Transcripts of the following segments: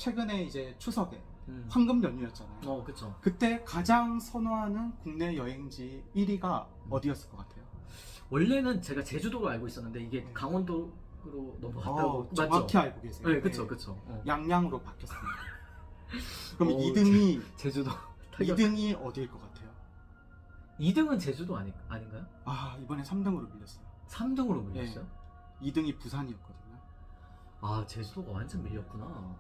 최근에 이제 추석에 음. 황금 연휴였잖아요. 그쵸. 그때 가장 선호하는 국내 여행지 1위가 어디였을 것 같아요? 원래는 제가 제주도로 알고 있었는데 이게 네. 강원도로 넘어갔다고. 맞죠? 정확히 알고 계세요. 네, 그쵸, 그쵸. 양양으로 바뀌었습니다. 그럼 어, 2등이 제주도. 2등이 어디일 것 같아요? 2등은 제주도 아닌가요? 아, 이번에 3등으로 밀렸어요. 3등으로 밀렸어요? 2등이 부산이었거든요. 아, 제주도가 완전 밀렸구나.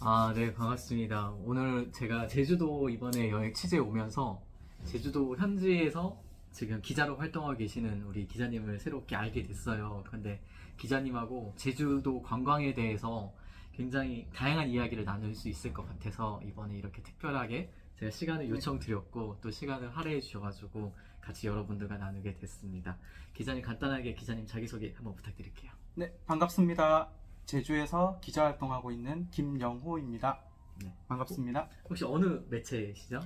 아, 네, 반갑습니다. 오늘 제가 제주도 이번에 여행 취재 오면서 제주도 현지에서 지금 기자로 활동하고 계시는 우리 기자님을 새롭게 알게 됐어요. 근데 기자님하고 제주도 관광에 대해서 굉장히 다양한 이야기를 나눌 수 있을 것 같아서 이번에 이렇게 특별하게 제가 시간을 요청드렸고 또 시간을 할애해 주셔가지고 같이 여러분들과 나누게 됐습니다. 기자님 간단하게 기자님 자기소개 한번 부탁드릴게요. 네, 반갑습니다. 제주에서 기자 활동하고 있는 김영호입니다. 네. 반갑습니다. 혹시 어느 매체시죠?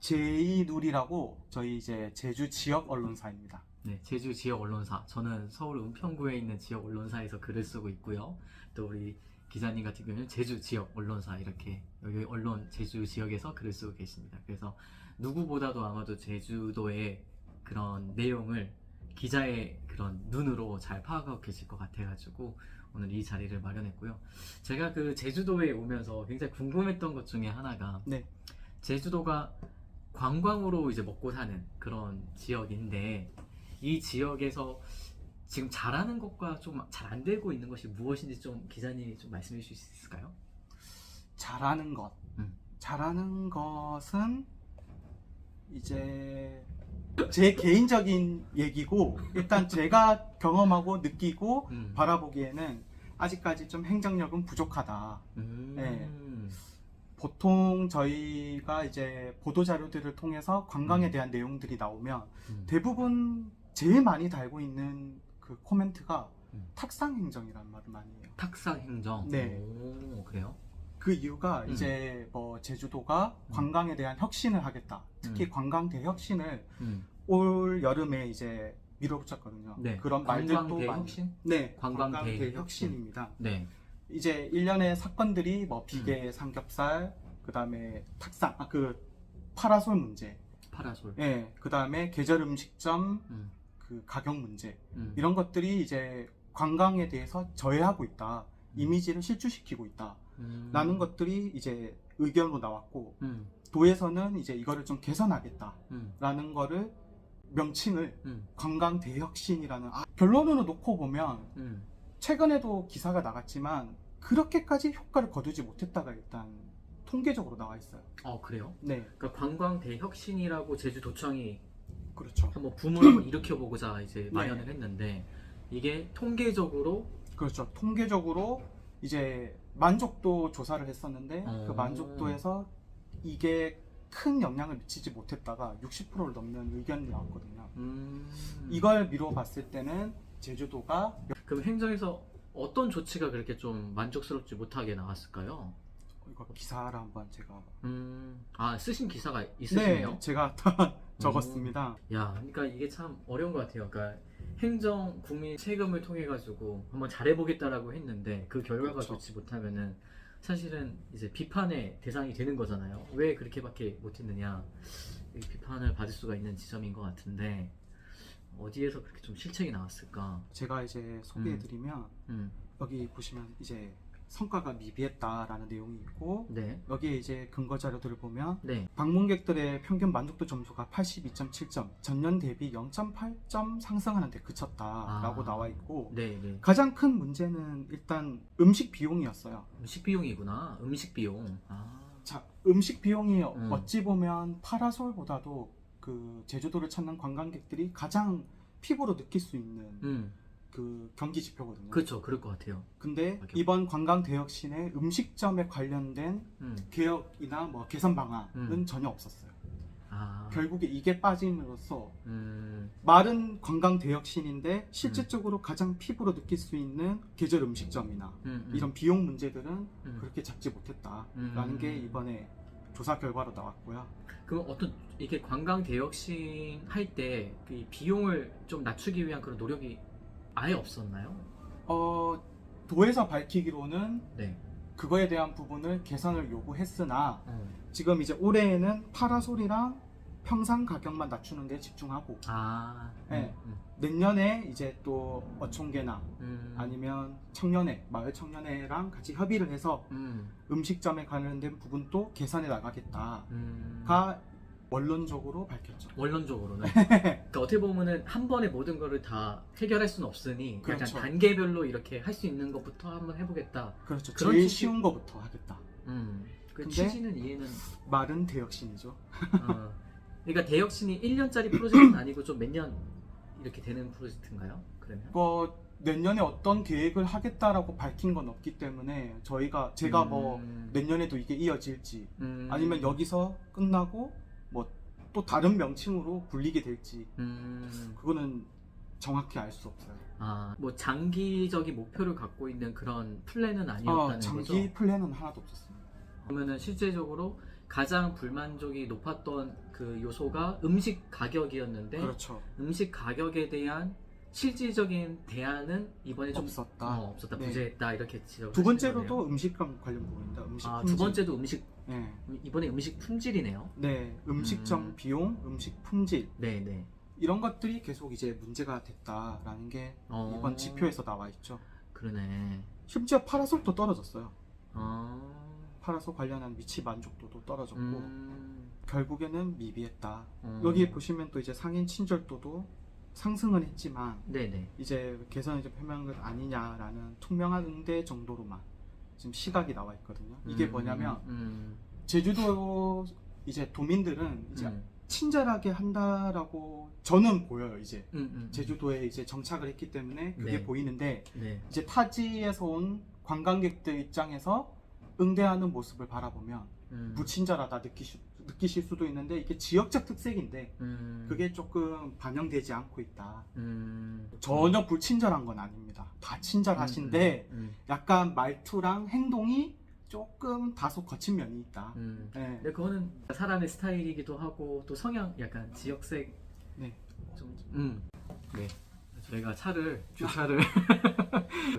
제2누리라고 저희 이제 제주 지역 언론사입니다. 네, 제주 지역 언론사. 저는 서울 은평구에 있는 지역 언론사에서 글을 쓰고 있고요. 또 우리 기자님 같은 경우는 제주 지역 언론사 이렇게 여기 언론 제주 지역에서 글을 쓰고 계십니다. 그래서 누구보다도 아마도 제주도의 그런 내용을 기자의 그런 눈으로 잘 파악하고 계실 것 같아가지고 오늘 이 자리를 마련했고요. 제가 그 제주도에 오면서 굉장히 궁금했던 것 중에 하나가 네. 제주도가 관광으로 이제 먹고 사는 그런 지역인데 이 지역에서 지금 잘하는 것과 좀 잘 안 되고 있는 것이 무엇인지 좀 기자님이 좀 말씀해 주실 수 있을까요? 잘하는 것. 잘하는 것은 이제 제 개인적인 얘기고 일단 제가 경험하고 느끼고 바라보기에는 아직까지 좀 행정력은 부족하다. 네. 보통 저희가 이제 보도자료들을 통해서 관광에 대한 내용들이 나오면 대부분 제일 많이 달고 있는 그 코멘트가 탁상행정이라는 말을 많이 해요. 탁상행정? 네. 오, 그래요? 그 이유가 이제 뭐 제주도가 관광에 대한 혁신을 하겠다. 특히 관광 대혁신을 올 여름에 이제 밀어붙였거든요. 네. 그런 말들도 관광 많이. 대혁신? 네, 관광 대혁신입니다. 네. 이제 일련의 사건들이 뭐 비계 삼겹살, 그다음에 탁상, 그 파라솔 문제, 파라솔. 예, 그다음에 계절 음식점 그 가격 문제 이런 것들이 이제 관광에 대해서 저해하고 있다, 이미지를 실추시키고 있다. 라는 것들이 이제 의견으로 나왔고 도에서는 이제 이거를 좀 개선하겠다라는 거를 명칭을 관광 대혁신이라는 결론으로 놓고 보면 최근에도 기사가 나갔지만 그렇게까지 효과를 거두지 못했다가 일단 통계적으로 나와 있어요. 그래요? 네, 그러니까 관광 대혁신이라고 제주도청이 그렇죠. 한번 붐을 한번 일으켜보고자 이제 네. 마련을 했는데 이게 통계적으로 그렇죠. 통계적으로 이제 만족도 조사를 했었는데 그 만족도에서 이게 큰 영향을 미치지 못했다가 60%를 넘는 의견이 나왔거든요. 이걸 미뤄봤을 때는 제주도가 그럼 행정에서 어떤 조치가 그렇게 좀 만족스럽지 못하게 나왔을까요? 이거 기사를 한번 제가 쓰신 기사가 있으시네요? 네, 제가 다 적었습니다. 야, 그러니까 이게 참 어려운 것 같아요. 그러니까 행정 국민 세금을 통해 가지고 한번 잘해보겠다라고 했는데 그 결과가 그렇죠. 좋지 못하면은 사실은 이제 비판의 대상이 되는 거잖아요. 왜 그렇게밖에 못했느냐, 이 비판을 받을 수가 있는 지점인 것 같은데 어디에서 그렇게 좀 실책이 나왔을까? 제가 이제 소개해드리면 여기 보시면 이제 성과가 미비했다라는 내용이 있고 네. 여기에 이제 근거 자료들을 보면 네. 방문객들의 평균 만족도 점수가 82.7점, 전년 대비 0.8점 상승하는 데 그쳤다라고 나와 있고 네, 네. 가장 큰 문제는 일단 음식 비용이었어요. 음식 비용이구나. 음식 비용. 자, 음식 비용이 어찌 보면 파라솔보다도 그 제주도를 찾는 관광객들이 가장 피부로 느낄 수 있는 그 경기 지표거든요. 그렇죠. 그럴 것 같아요. 근데 맞아요. 이번 관광 대혁신에 음식점에 관련된 개혁이나 뭐 개선 방안은 전혀 없었어요. 결국에 이게 빠짐으로써 말은 관광 대혁신인데 실질적으로 가장 피부로 느낄 수 있는 계절 음식점이나 이런 비용 문제들은 그렇게 잡지 못했다라는 게 이번에 조사 결과로 나왔고요. 그럼 어떤 이게 관광 대혁신 할 때 그 비용을 좀 낮추기 위한 그런 노력이 아예 없었나요? 도에서 밝히기로는 네. 그거에 대한 부분을 개선을 요구했으나 어. 지금 이제 올해에는 파라솔이랑 평상 가격만 낮추는 데 집중하고 아. 네. 내년에 이제 또 어촌계나 음. 아니면 청년회, 마을 청년회랑 같이 협의를 해서 음식점에 관련된 부분도 개선해 나가겠다가 원론적으로 밝혔죠. 원론적으로는. 그러니까 어떻게 보면은 한 번에 모든 거를 다 해결할 수는 없으니 그렇죠. 약간 단계별로 이렇게 할 수 있는 것부터 한번 해보겠다. 그렇죠. 그런 제일 취지- 쉬운 거부터 하겠다. 그 근데- 취지는 이해는. 말은 대혁신이죠. 그러니까 대혁신이 1년짜리 프로젝트는 아니고 좀 몇 년 이렇게 되는 프로젝트인가요? 그러면? 내년에 어떤 계획을 하겠다라고 밝힌 건 없기 때문에 제가 뭐 내년에도 이게 이어질지 아니면 여기서 끝나고 뭐 또 다른 명칭으로 불리게 될지 그거는 정확히 알 수 없어요. 뭐 장기적인 목표를 갖고 있는 그런 플랜은 아니었다는 장기 거죠? 플랜은 하나도 없었습니다. 그러면은 실제적으로 가장 불만족이 높았던 그 요소가 음식 가격이었는데 그렇죠. 음식 가격에 대한 실질적인 대안은 이번에 좀 없었다. 없었다. 네. 부재했다. 이렇게 지적을 두 하시는 번째로도 거네요. 음식과 관련 부분입니다. 음식 두 품질. 번째도 음식. 네. 이번에 음식 품질이네요. 네, 음식점 비용, 음식 품질 네. 이런 것들이 계속 이제 문제가 됐다라는 게 이번 지표에서 나와 있죠. 그러네. 심지어 파라솔도 떨어졌어요. 어. 파라솔 관련한 위치 만족도도 떨어졌고 결국에는 미비했다. 어. 여기 보시면 또 이제 상인 친절도도 상승은 했지만 네네. 이제 개선이 좀 표명한 것 아니냐라는 투명한 응대 정도로만 지금 시각이 나와 있거든요. 이게 뭐냐면 제주도 이제 도민들은 이제 친절하게 한다라고 저는 보여요. 이제 제주도에 이제 정착을 했기 때문에 그게 네. 보이는데 네. 이제 타지에서 온 관광객들 입장에서 응대하는 모습을 바라보면 불친절하다 느끼실 수도 있는데 이게 지역적 특색인데 그게 조금 반영되지 않고 있다. 전혀 불친절한 건 아닙니다. 다 친절하신데 약간 말투랑 행동이 조금 다소 거친 면이 있다. 네. 근데 그거는 사람의 스타일이기도 하고 또 성향 약간 지역색. 네. 좀. 네. 저희가 주차를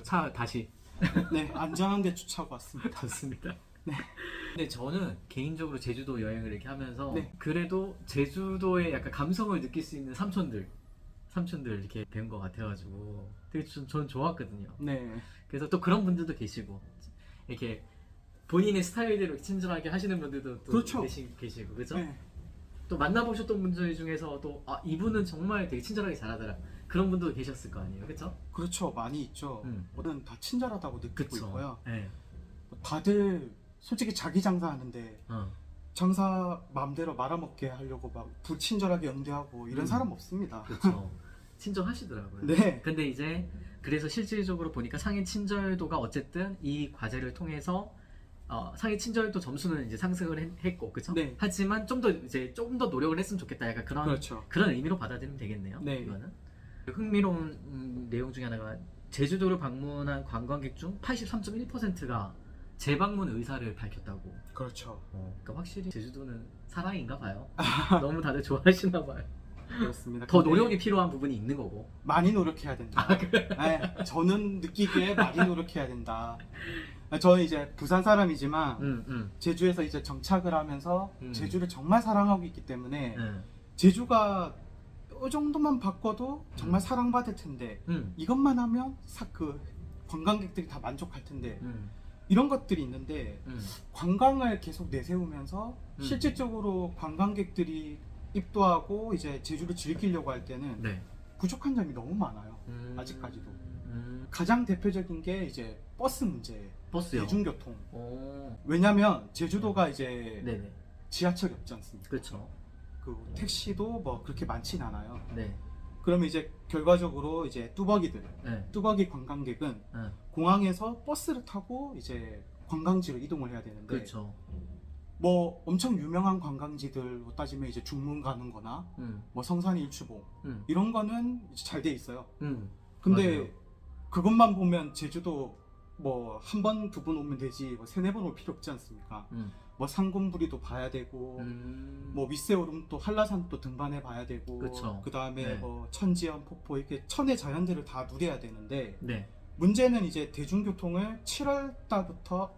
차 다시 네, 안전한 데 주차하고 왔습니다. 탔습니다. 네. 근데 저는 개인적으로 제주도 여행을 이렇게 하면서 네. 그래도 제주도의 약간 감성을 느낄 수 있는 삼촌들 이렇게 뵌 것 같아가지고 되게 저는 좋았거든요. 네. 그래서 또 그런 분들도 계시고 이렇게 본인의 스타일대로 친절하게 하시는 분들도 또 그렇죠. 계시고 그죠? 네. 또 만나보셨던 분들 중에서 또 이분은 정말 되게 친절하게 잘하더라 그런 분도 계셨을 거 아니에요, 그렇죠? 그렇죠. 많이 있죠. 뭐든 다 친절하다고 느끼고 그쵸. 있고요. 네. 다들 솔직히 자기 장사하는데 어. 장사 마음대로 말아먹게 하려고 막 불친절하게 응대하고 이런 사람 없습니다. 그렇죠. 친절하시더라고요. 네. 근데 이제 그래서 실질적으로 보니까 상인 친절도가 어쨌든 이 과제를 통해서 상인 친절도 점수는 이제 상승을 했고, 그렇죠? 네. 하지만 좀 더 노력을 했으면 좋겠다. 약간 그렇죠. 그런 의미로 받아들이면 되겠네요. 네. 이거는 흥미로운 내용 중에 하나가 제주도를 방문한 관광객 중 83.1%가 재방문 의사를 밝혔다고. 그렇죠. 그러니까 확실히 제주도는 사랑인가 봐요. 너무 다들 좋아하시나 봐요. 그렇습니다. 더 근데 노력이 필요한 부분이 있는 거고. 많이 노력해야 된다. 네, 저는 느끼기에 많이 노력해야 된다. 저는 이제 부산 사람이지만 제주에서 이제 정착을 하면서 제주를 정말 사랑하고 있기 때문에 제주가 이 정도만 바꿔도 정말 사랑받을 텐데 이것만 하면 그 관광객들이 다 만족할 텐데 이런 것들이 있는데 관광을 계속 내세우면서 실질적으로 관광객들이 입도하고 이제 제주를 즐기려고 할 때는 네. 부족한 점이 너무 많아요. 아직까지도. 가장 대표적인 게 이제 버스 문제예요. 버스요. 대중교통. 오. 왜냐면 제주도가 이제 네네. 지하철이 없지 않습니까? 그렇죠. 그 택시도 뭐 그렇게 많진 않아요. 네. 그러면 이제 결과적으로 이제 네. 뚜벅이 관광객은 네. 공항에서 버스를 타고 이제 관광지로 이동을 해야 되는데 그렇죠. 뭐 엄청 유명한 관광지들로 따지면 이제 중문 가는 거나 뭐 성산 일출봉 이런 거는 잘 돼 있어요. 근데 맞아요. 그것만 보면 제주도 뭐 한 번, 두 번 오면 되지 뭐 세네 번 올 필요 없지 않습니까? 뭐 상군부리도 봐야 되고 뭐 윗세오름도 한라산도 등반해 봐야 되고 그쵸. 그 다음에 네. 뭐 천지연 폭포 이렇게 천의 자연들을 다 누려야 되는데 네. 문제는 이제 대중교통을 7월 달부터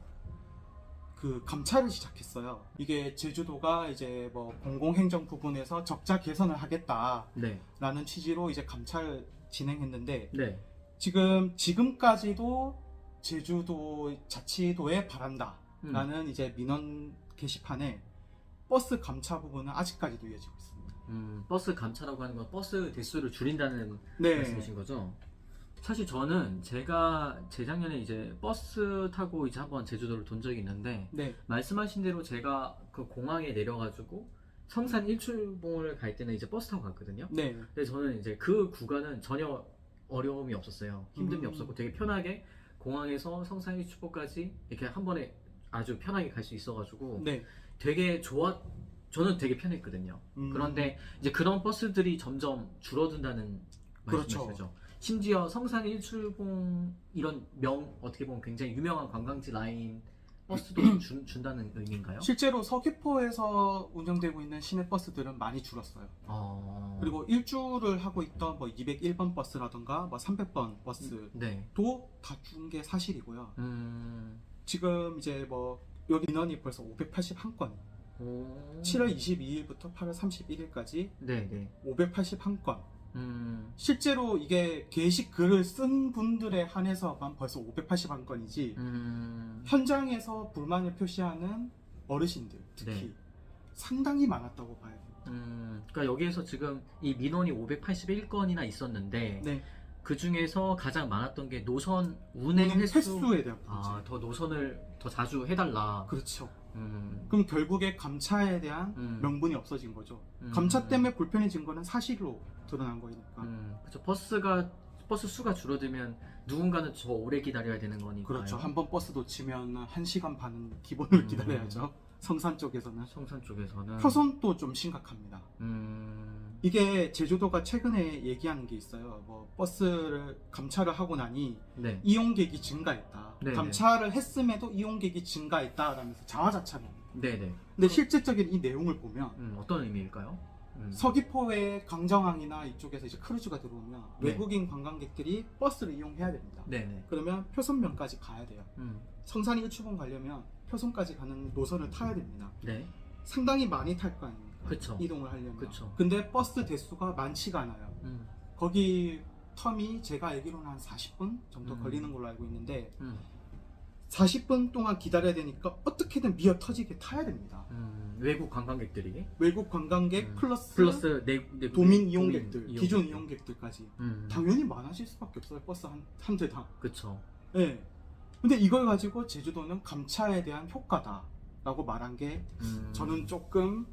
그 감차를 시작했어요. 이게 제주도가 이제 뭐 공공행정 부분에서 적자 개선을 하겠다라는 네. 취지로 이제 감차를 진행했는데 네. 지금까지도 제주도 자치도에 바란다라는 이제 민원 게시판에 버스 감차 부분은 아직까지도 이어지고 있습니다. 버스 감차라고 하는 건 버스 대수를 줄인다는 네. 말씀이신 거죠? 사실 저는 제가 재작년에 이제 버스 타고 이제 한번 제주도를 돈 적이 있는데 네. 말씀하신 대로 제가 그 공항에 내려가지고 성산 일출봉을 갈 때는 이제 버스 타고 갔거든요. 네. 근데 저는 이제 그 구간은 전혀 어려움이 없었어요. 힘듦이 없었고 되게 편하게 공항에서 성산 일출봉까지 이렇게 한 번에 아주 편하게 갈 수 있어가지고 네. 되게 저는 되게 편했거든요. 그런데 이제 그런 버스들이 점점 줄어든다는 그렇죠. 말씀이시죠. 심지어 성산 일출봉 이런 어떻게 보면 굉장히 유명한 관광지 라인 버스도 준다는 의미인가요? 실제로 서귀포에서 운영되고 있는 시내버스들은 많이 줄었어요. 그리고 일주를 하고 있던 뭐 201번 버스라던가 뭐 300번 버스도 네. 다 준 게 사실이고요. 지금 이제 뭐 여기 인원이 벌써 581건. 7월 22일부터 8월 31일까지 네네. 581건. 실제로 이게 게시 글을 쓴 분들에 한해서만 벌써 581건이지 현장에서 불만을 표시하는 어르신들 특히 네. 상당히 많았다고 봐야 돼요. 그러니까 여기에서 지금 이 민원이 581건이나 있었는데 네. 그 중에서 가장 많았던 게 노선 운행 횟수에 대한 문제. 더 노선을 더 자주 해달라. 그렇죠. 그럼 결국에 감차에 대한 명분이 없어진 거죠. 감차 때문에 불편해진 거는 사실로 드러난 거니까. 그렇죠. 버스 수가 줄어들면 누군가는 더 오래 기다려야 되는 거니까요. 그렇죠. 한 번 버스 놓치면 1시간 반은 기본을 기다려야죠. 성산 쪽에서는. 성산 쪽에서는. 표선도 좀 심각합니다. 이게 제주도가 최근에 얘기하는 게 있어요. 뭐 버스를 감차를 하고 나니 네. 이용객이 증가했다. 네네. 감차를 했음에도 이용객이 증가했다라면서 자화자찬합니다. 네네. 근데 실질적인 이 내용을 보면 어떤 의미일까요? 서귀포의 강정항이나 이쪽에서 이제 크루즈가 들어오면 네. 외국인 관광객들이 버스를 이용해야 됩니다. 네네. 그러면 표선면까지 가야 돼요. 성산 일출봉 가려면 표선까지 가는 노선을 타야 됩니다. 네. 상당히 많이 탈 거 아닙니까? 그쵸. 이동을 하려면. 그쵸. 근데 버스 대수가 많지가 않아요. 거기 텀이 제가 알기로는 한 40분 정도 걸리는 걸로 알고 있는데 40분 동안 기다려야 되니까 어떻게든 미어 터지게 타야 됩니다. 외국 관광객들이 외국 관광객 플러스 도민 도민 이용객들, 기존 이용객들. 이용객들까지 당연히 많아질 수밖에 없어요. 버스 한 대당. 그쵸. 네. 근데 이걸 가지고 제주도는 감차에 대한 효과다라고 말한 게 저는 조금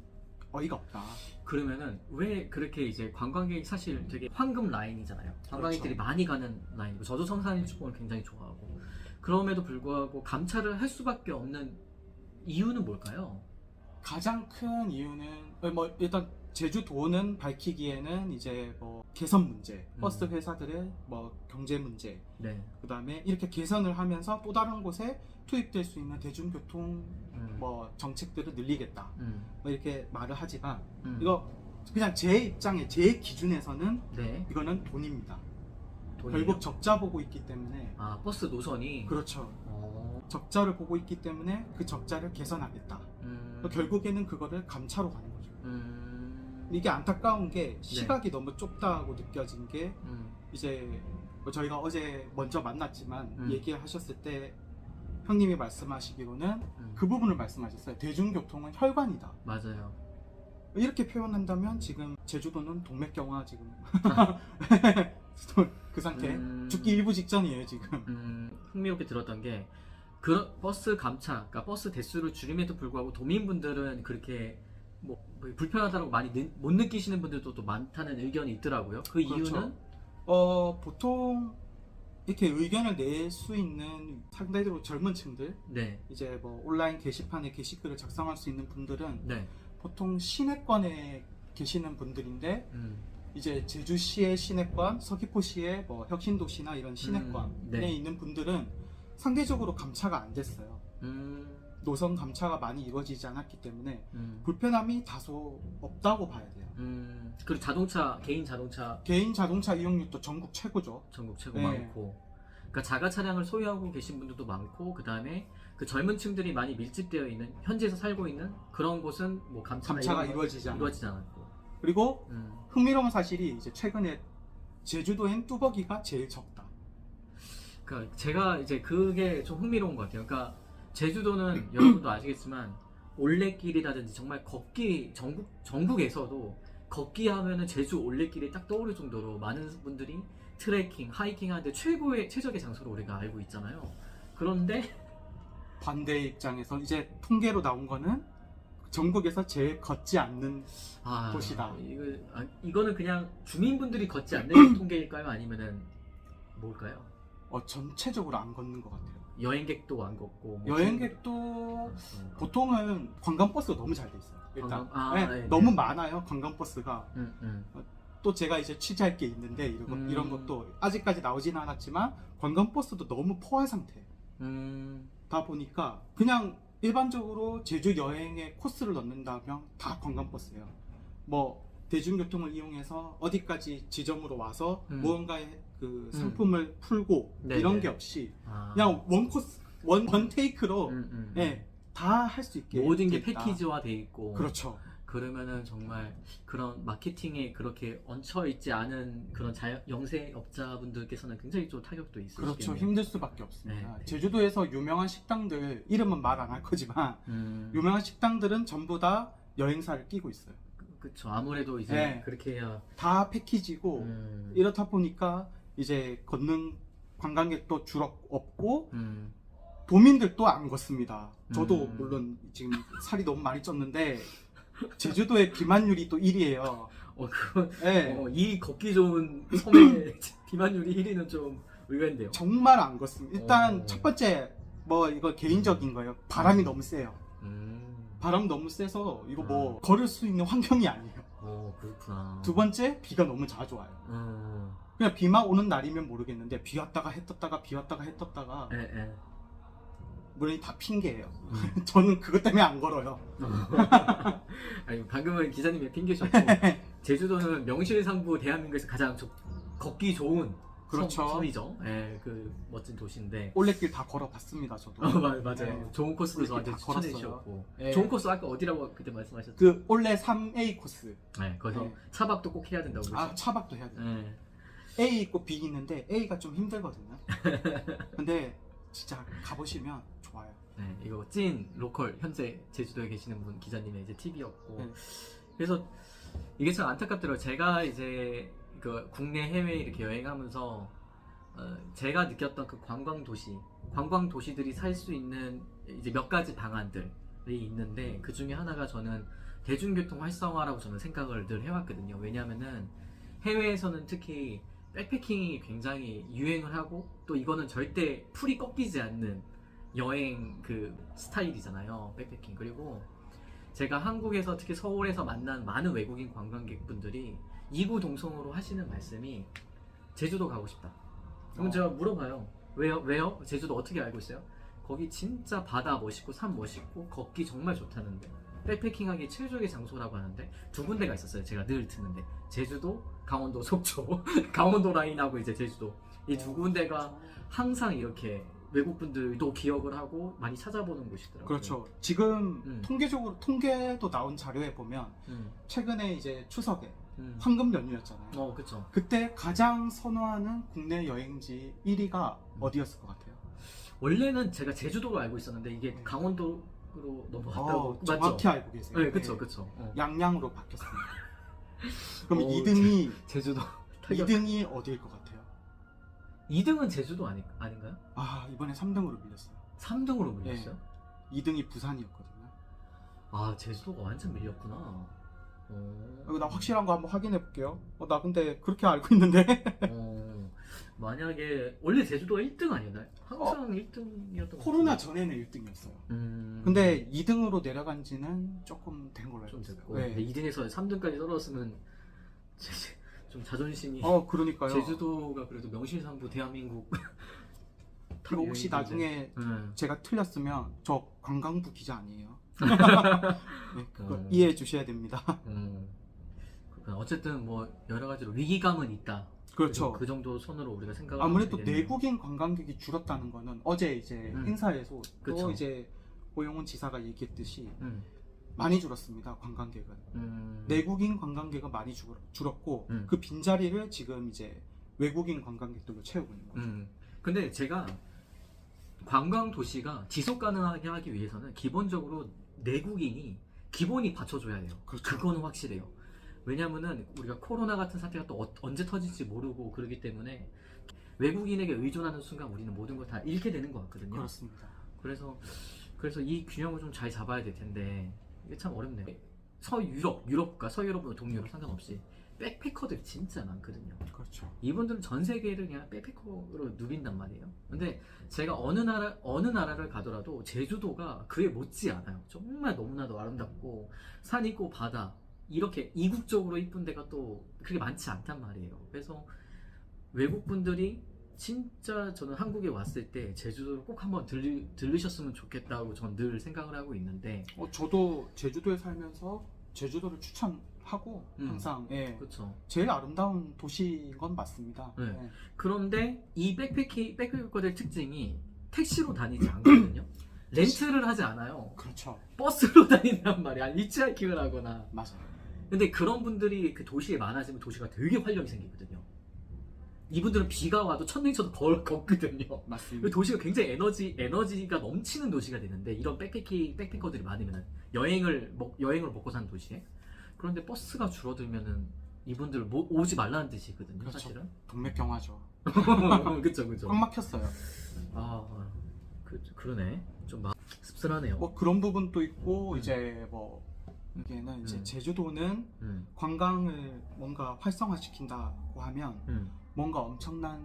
어이가 없다. 그러면은 왜 그렇게 이제 관광객이 사실 되게 황금 라인이잖아요. 관광객들이 그렇죠. 많이 가는 라인이고 저도 성산 일출봉을 굉장히 좋아하고 그럼에도 불구하고 감차를 할 수밖에 없는 이유는 뭘까요? 가장 큰 이유는 뭐 일단 제주도는 밝히기에는 이제 뭐 개선 문제, 버스 회사들의 뭐 경제 문제, 네. 그다음에 이렇게 개선을 하면서 또 다른 곳에 투입될 수 있는 대중교통 뭐 정책들을 늘리겠다. 뭐 이렇게 말을 하지만 이거 그냥 제 입장에 제 기준에서는 네. 이거는 돈입니다. 돈이요? 결국 적자 보고 있기 때문에 버스 노선이 그렇죠. 적자를 보고 있기 때문에 그 적자를 개선하겠다. 결국에는 그거를 감차로 가는 거죠. 이게 안타까운 게 시각이 너무 좁다고 느껴진 게 이제 뭐 저희가 어제 먼저 만났지만 얘기하셨을 때 형님이 말씀하시기로는 그 부분을 말씀하셨어요. 대중교통은 혈관이다. 맞아요. 이렇게 표현한다면 지금 제주도는 동맥경화 지금 그 상태 죽기 일부 직전이에요 지금. 흥미롭게 들었던 게 그 버스 감차, 그러니까 버스 대수를 줄임에도 불구하고 도민분들은 그렇게 뭐 불편하다고 많이 못 느끼시는 분들도 또 많다는 의견이 있더라고요. 그 그렇죠. 이유는 보통 이렇게 의견을 낼 수 있는 상대적으로 젊은 층들, 네. 이제 뭐 온라인 게시판에 게시글을 작성할 수 있는 분들은 네. 보통 시내권에 계시는 분들인데 이제 제주시의 시내권, 서귀포시의 뭐 혁신도시나 이런 시내권에 네. 있는 분들은 상대적으로 감차가 안 됐어요. 노선 감차가 많이 이루어지지 않았기 때문에 불편함이 다소 없다고 봐야 돼요. 그리고 개인 자동차 이용률도 전국 최고죠. 전국 최고 네. 많고, 그러니까 자가 차량을 소유하고 계신 분들도 많고, 그 다음에 그 젊은 층들이 많이 밀집되어 있는 현지에서 살고 있는 그런 곳은 뭐 감차가 이루어지지 않았고. 그리고 흥미로운 사실이 이제 최근에 제주도엔 뚜벅이가 제일 적다. 그러니까 제가 이제 그게 좀 흥미로운 것 같아요. 그러니까 제주도는 여러분도 아시겠지만 올레길이라든지 정말 걷기 전국에서도 걷기 하면은 제주 올레길이 딱 떠오를 정도로 많은 분들이 트레킹, 하이킹 하는데 최적의 장소로 우리가 알고 있잖아요. 그런데 반대 입장에서 이제 통계로 나온 거는 전국에서 제일 걷지 않는 도시다. 이거는 그냥 주민분들이 걷지 않는 통계일까요? 아니면은 뭘까요? 전체적으로 안 걷는 것 같아요. 여행객도 안 걷고 여행객도 보통은 관광버스가 너무 잘 돼 있어요. 일단 네. 너무 많아요. 관광버스가. 또 제가 이제 취재할 게 있는데 이런 것도 아직까지 나오지는 않았지만 관광버스도 너무 포화 상태. 다 보니까 그냥 일반적으로 제주 여행의 코스를 넣는다면 다 관광버스예요. 뭐 대중교통을 이용해서 어디까지 지점으로 와서 무언가의 그 상품을 풀고 네네. 이런 게 없이 그냥 원 코스 원 테이크로 다 할 수 있게 모든 게 돼 있다. 패키지화 돼 있고. 그렇죠. 그러면은 정말 그런 마케팅에 그렇게 얹혀 있지 않은 그런 영세업자분들께서는 굉장히 좀 타격도 있으시겠네요. 그렇죠. 힘들 수밖에 없습니다. 네. 제주도에서 유명한 식당들 이름은 말 안 할 거지만 유명한 식당들은 전부 다 여행사를 끼고 있어요. 그렇죠. 아무래도 이제 네. 그렇게 해야 다 패키지고 이렇다 보니까 이제 걷는 관광객도 주로 없고 도민들도 안 걷습니다. 저도 물론 지금 살이 너무 많이 쪘는데 제주도의 비만율이 또 1위예요. 이 걷기 좋은 섬의 비만율이 1위는 좀 의외인데요. 정말 안 걷습니다. 일단 첫 번째 뭐 이거 개인적인 거예요. 바람이 너무 세요. 바람 너무 세서 이거 뭐 걸을 수 있는 환경이 아니에요. 그렇구나. 두 번째 비가 너무 자주 와요. 그냥 비만 오는 날이면 모르겠는데 비 왔다가 해 떴다가 비 왔다가 해 떴다가 물론 다 핑계예요. 저는 그것 때문에 안 걸어요. 아니, 방금은 기자님의 핑계셨고 제주도는 명실상부 대한민국에서 가장 걷기 좋은 그렇죠. 섬이죠. 그 멋진 도시인데 올레길 다 걸어봤습니다. 저도. 맞아요. 네. 좋은 코스도 저한테 다 추천해 걸었어요. 주셨고 네. 좋은 코스 아까 어디라고 그때 말씀하셨죠? 그 올레 3A 코스. 거기서 네. 차박도 꼭 해야 된다고 그러죠. 차박도 해야 돼요. A 있고 B 있는데 A가 좀 힘들거든요. 근데 진짜 가보시면 좋아요. 이거 찐 로컬 현재 제주도에 계시는 분 기자님의 이제 팁이었고 그래서 이게 참 안타깝더라고요. 제가 이제 그 국내 해외 이렇게 여행하면서 제가 느꼈던 그 관광 도시들이 살 수 있는 이제 몇 가지 방안들이 있는데 그 중에 하나가 저는 대중교통 활성화라고 저는 생각을 늘 해왔거든요. 왜냐하면은 해외에서는 특히 백패킹이 굉장히 유행을 하고 또 이거는 절대 풀이 꺾이지 않는 여행 그 스타일이잖아요. 백패킹. 그리고 제가 한국에서 특히 서울에서 만난 많은 외국인 관광객분들이 이구동성으로 하시는 말씀이 제주도 가고 싶다. 그럼 제가 물어봐요. 왜요? 제주도 어떻게 알고 있어요? 거기 진짜 바다 멋있고 산 멋있고 걷기 정말 좋다는데 백패킹하기 최적의 장소라고 하는데 두 군데가 있었어요. 제가 늘 듣는데 제주도, 강원도, 속초 강원도 라인하고 이제 제주도 이 두 군데가 항상 이렇게 외국분들도 기억을 하고 많이 찾아보는 곳이더라고요. 그렇죠. 지금 통계도 나온 자료에 보면 최근에 이제 추석에 황금 연휴였잖아요. 그렇죠. 그때 가장 선호하는 국내 여행지 1위가 어디였을 것 같아요? 원래는 제가 제주도로 알고 있었는데 이게 강원도로 넘어갔다고. 정확히 맞죠? 알고 계세요. 네, 그렇죠. 양양으로 바뀌었습니다. 그럼 2등이 제주도. 2등이 어디일 것 같아요? 2등은 제주도 아닌가요? 이번에 3등으로 밀렸어요. 3등으로 밀렸어요? 2등이 부산이었거든요. 제주도가 완전 밀렸구나. 나 확실한 거 한번 확인해 볼게요. 나 근데 그렇게 알고 있는데. 만약에 원래 제주도가 1등 아니었나요? 항상 1등이었던 것 코로나 같은데. 전에는 1등이었어요. 근데 2등으로 내려간 지는 조금 된 걸로 알고 좀 있어요. 됐고 근데 2등에서 3등까지 떨어졌으면 좀 자존심이 그러니까요. 제주도가 그래도 명실상부 대한민국 이거 혹시 나중에 제가 틀렸으면 저 관광부 기자 아니에요. 네, 그거 이해해 주셔야 됩니다. 그렇구나. 어쨌든 뭐 여러 가지로 위기감은 있다. 그렇죠. 그 정도 선으로 우리가 생각을 아무래도 하게 되네요. 내국인 관광객이 줄었다는 거는 어제 이제 행사에서 또 그쵸. 이제 오영훈 지사가 얘기했듯이 많이 줄었습니다. 관광객은. 내국인 관광객은 많이 줄었고 그 빈자리를 지금 이제 외국인 관광객들로 채우고 있는 거죠. 근데 제가 관광 도시가 지속 가능하게 하기 위해서는 기본적으로 내국인이 기본이 받쳐줘야 돼요. 그렇죠. 그거는 확실해요. 왜냐면은 우리가 코로나 같은 사태가 또 언제 터질지 모르고 그러기 때문에 외국인에게 의존하는 순간 우리는 모든 걸 다 잃게 되는 것 같거든요. 그렇습니다. 그래서 이 균형을 좀 잘 잡아야 될 텐데 이게 참 어렵네요. 유럽과 서유럽, 동유럽 상관없이 백패커들이 진짜 많거든요. 그렇죠. 이분들은 전 세계를 그냥 백패커로 누빈단 말이에요. 근데 제가 어느 나라를 가더라도 제주도가 그에 못지 않아요. 정말 너무나도 아름답고 산 있고 바다 이렇게 이국적으로 이쁜 데가 또 그렇게 많지 않단 말이에요. 그래서 외국 분들이 진짜 저는 한국에 왔을 때 제주도를 꼭 한번 들르셨으면 좋겠다고 전 늘 생각을 하고 있는데 저도 제주도에 살면서 제주도를 추천하고 항상 그렇죠. 제일 아름다운 도시인 건 맞습니다. 네. 네. 그런데 이 백패커들 특징이 택시로 다니지 않거든요. 렌트를 하지 않아요. 그렇죠. 버스로 다닌단 말이야. 히치하이킹을 하거나. 맞아요. 근데 그런 분들이 그 도시에 많아지면 도시가 되게 활력이 생기거든요. 이분들은 비가 와도 천둥쳐도 걷거든요. 맞습니다. 도시가 굉장히 에너지가 넘치는 도시가 되는데 이런 백패커들이 많으면 여행을 먹고 사는 도시에. 그런데 버스가 줄어들면은 이분들 오지 말라는 뜻이거든요. 그렇죠. 사실은. 동맥경화죠. 그쵸. 꽉 막혔어요. 그러네. 좀 씁쓸하네요. 뭐 그런 부분도 있고 이제 뭐 이게는 이제 제주도는 관광을 뭔가 활성화시킨다고 하면 뭔가 엄청난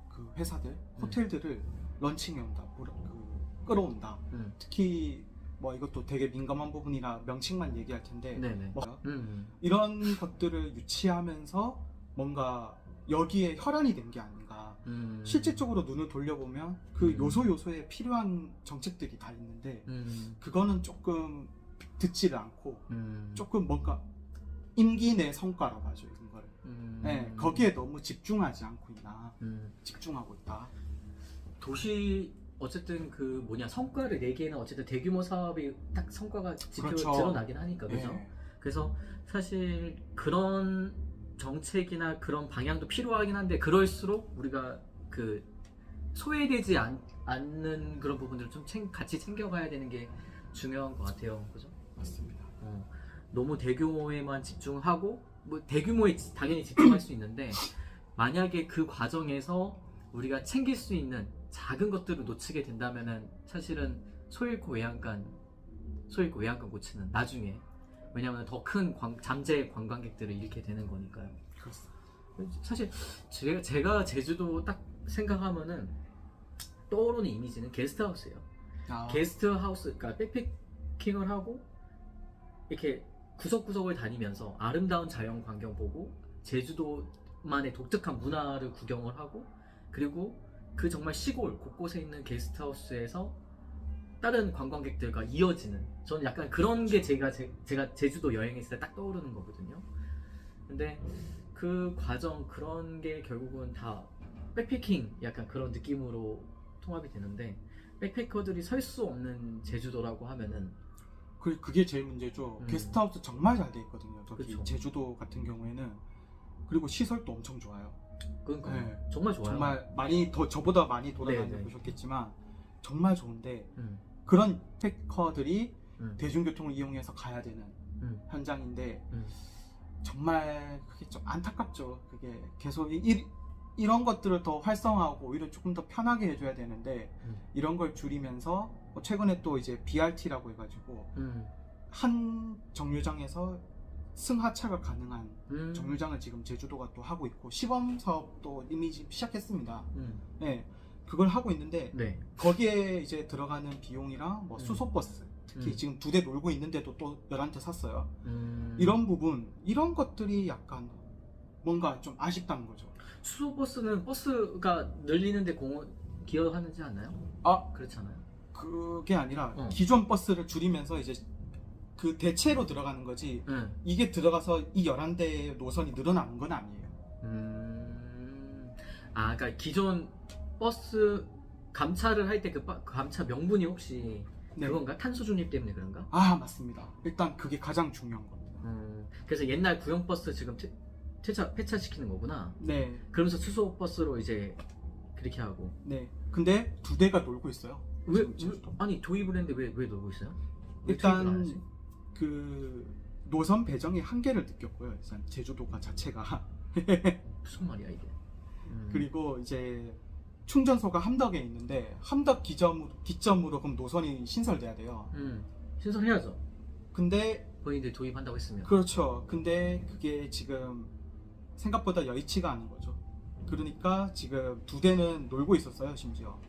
그 회사들, 호텔들을 런칭해온다, 끌어온다. 특히 뭐 이것도 되게 민감한 부분이라 명칭만 얘기할 텐데 네네. 이런 것들을 유치하면서 뭔가 여기에 혈안이 된 게 아닌가. 실질적으로 눈을 돌려보면 그 요소에 필요한 정책들이 다 있는데 그거는 조금 듣지를 않고 조금 뭔가 임기 내 성과라고 하죠. 이런 거를. 네, 거기에 너무 집중하지 않고 있나. 집중하고 있다. 도시 어쨌든 그 성과를 내기에는 어쨌든 대규모 사업이 딱 성과가 그렇죠. 드러나긴 하니까 그죠? 네. 그래서 사실 그런 정책이나 그런 방향도 필요하긴 한데 그럴수록 우리가 그 소외되지 않는 그런 부분들을 좀 같이 챙겨가야 되는 게 중요한 것 같아요. 그죠? 맞습니다. 너무 대규모에만 집중하고 뭐 대규모에 당연히 집중할 수 있는데 만약에 그 과정에서 우리가 챙길 수 있는 작은 것들을 놓치게 된다면은 사실은 소잃고 외양간 고치는 나중에 왜냐하면 더 큰 잠재 관광객들을 잃게 되는 거니까요. 그렇습니다. 사실 제가 제주도 딱 생각하면은 떠오르는 이미지는 게스트하우스예요. 게스트하우스, 그러니까 백패킹을 하고 이렇게 구석구석을 다니면서 아름다운 자연 광경 보고 제주도만의 독특한 문화를 구경을 하고 그리고 그 정말 시골 곳곳에 있는 게스트하우스에서 다른 관광객들과 이어지는 저는 약간 그런 게 제가 제주도 여행했을 때 딱 떠오르는 거거든요. 근데 그 과정 그런 게 결국은 다 백패킹 약간 그런 느낌으로 통합이 되는데 백패커들이 설 수 없는 제주도라고 하면은 그게 제일 문제죠. 게스트하우스 정말 잘 돼 있거든요. 저기 그쵸. 제주도 같은 경우에는 그리고 시설도 엄청 좋아요. 그러니까 네. 정말 좋아요. 정말 저보다 많이 돌아다녀 네네. 보셨겠지만 정말 좋은데 음. 그런 패커들이 음. 대중교통을 이용해서 가야 되는 현장인데 정말 그게 좀 안타깝죠. 그게 계속 이런 것들을 더 활성화하고 오히려 조금 더 편하게 해줘야 되는데 이런 걸 줄이면서 최근에 또 이제 BRT라고 해가지고 한 정류장에서 승하차가 가능한 정류장을 지금 제주도가 또 하고 있고 시범 사업도 이미 시작했습니다. 네, 그걸 하고 있는데 네. 거기에 이제 들어가는 비용이랑 뭐 수소버스 특히 지금 2대 놀고 있는데도 또 11대 샀어요. 이런 부분 이런 것들이 약간 뭔가 좀 아쉽다는 거죠. 수소버스는 버스가 늘리는데 기여하는지 않나요? 아, 그렇잖아요. 그게 아니라 어. 기존 버스를 줄이면서 이제 그 대체로 들어가는 거지. 응. 이게 들어가서 이 11대의 노선이 늘어나는 건 아니에요. 아, 그러니까 기존 버스 감차를 할 때 그 감차 명분이 혹시 네. 그건가? 탄소 중립 때문에 그런가? 아, 맞습니다. 일단 그게 가장 중요한 겁니다. 그래서 옛날 구형 버스 지금 폐차시키는 거구나. 네, 그러면서 수소 버스로 이제 그렇게 하고. 네. 근데 2대가 놀고 있어요. 왜, 지금 제주도. 아니 도입을 했는데 왜 놀고 있어요? 왜 투입을 안 일단 하지? 그 노선 배정의 한계를 느꼈고요. 일단 제주도가 자체가. 무슨 말이야 이게? 그리고 이제 충전소가 함덕에 있는데 함덕 기점으로 그럼 노선이 신설돼야 돼요. 신설해야죠. 근데 본인들 도입한다고 했으면. 그렇죠. 근데 그게 지금 생각보다 여의치가 않은 거죠. 그러니까 지금 2대는 놀고 있었어요. 심지어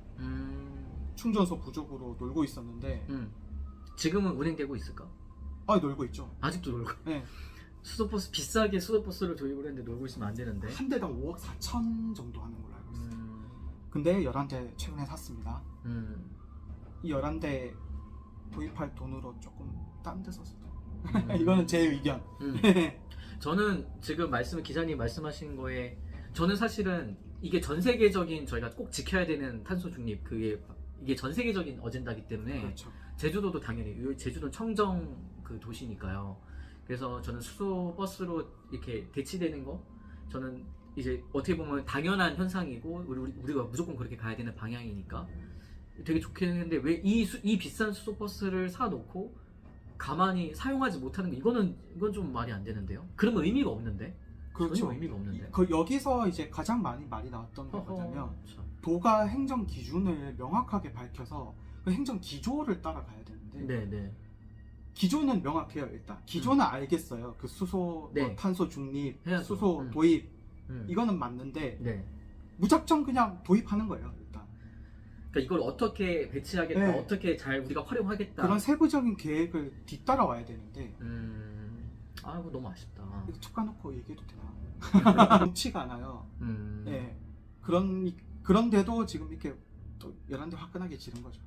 충전소 부족으로 놀고 있었는데 지금은 운행되고 있을까? 놀고 있죠. 아직도 놀고. 네. 수소버스 비싸게 수소버스를 도입을 했는데 놀고 있으면 안 되는데. 한 대당 5억 4천 정도 하는 걸로 알고 있어요. 근데 11대 최근에 샀습니다. 이 11대 도입할 돈으로 조금 딴 데 썼어요. 이거는 제 의견. 저는 지금 기자님 말씀하신 거에 저는 사실은 이게 전 세계적인 저희가 꼭 지켜야 되는 탄소 중립 이게 전 세계적인 어젠다이기 때문에 그렇죠. 제주도도 당연히 제주도는 청정 그 도시니까요. 그래서 저는 수소 버스로 이렇게 대치되는 거 저는 이제 어떻게 보면 당연한 현상이고 우리가 무조건 그렇게 가야 되는 방향이니까 되게 좋겠는데 왜 이 비싼 수소 버스를 사놓고 가만히 사용하지 못하는 거 이건 좀 말이 안 되는데요. 그러면 의미가 없는데. 그렇죠. 전혀 의미가 없는데. 여기서 이제 가장 많이 말이 나왔던 게 뭐냐면 도가 행정 기준을 명확하게 밝혀서 그 행정 기조를 따라가야 되는데 네네. 기조는 명확해요. 일단 기조는 알겠어요. 그 수소 네. 탄소 중립, 해야죠. 수소 도입 이거는 맞는데 네. 무작정 그냥 도입하는 거예요. 일단 그러니까 이걸 어떻게 배치하겠다, 네. 어떻게 잘 우리가 활용하겠다. 그런 세부적인 계획을 뒤따라와야 되는데 이거 너무 아쉽다. 이거 툭 까놓고 얘기해도 되나? 좋지가 않아요. 네. 그런데도 지금 이렇게 또 11대 화끈하게 지른 거죠.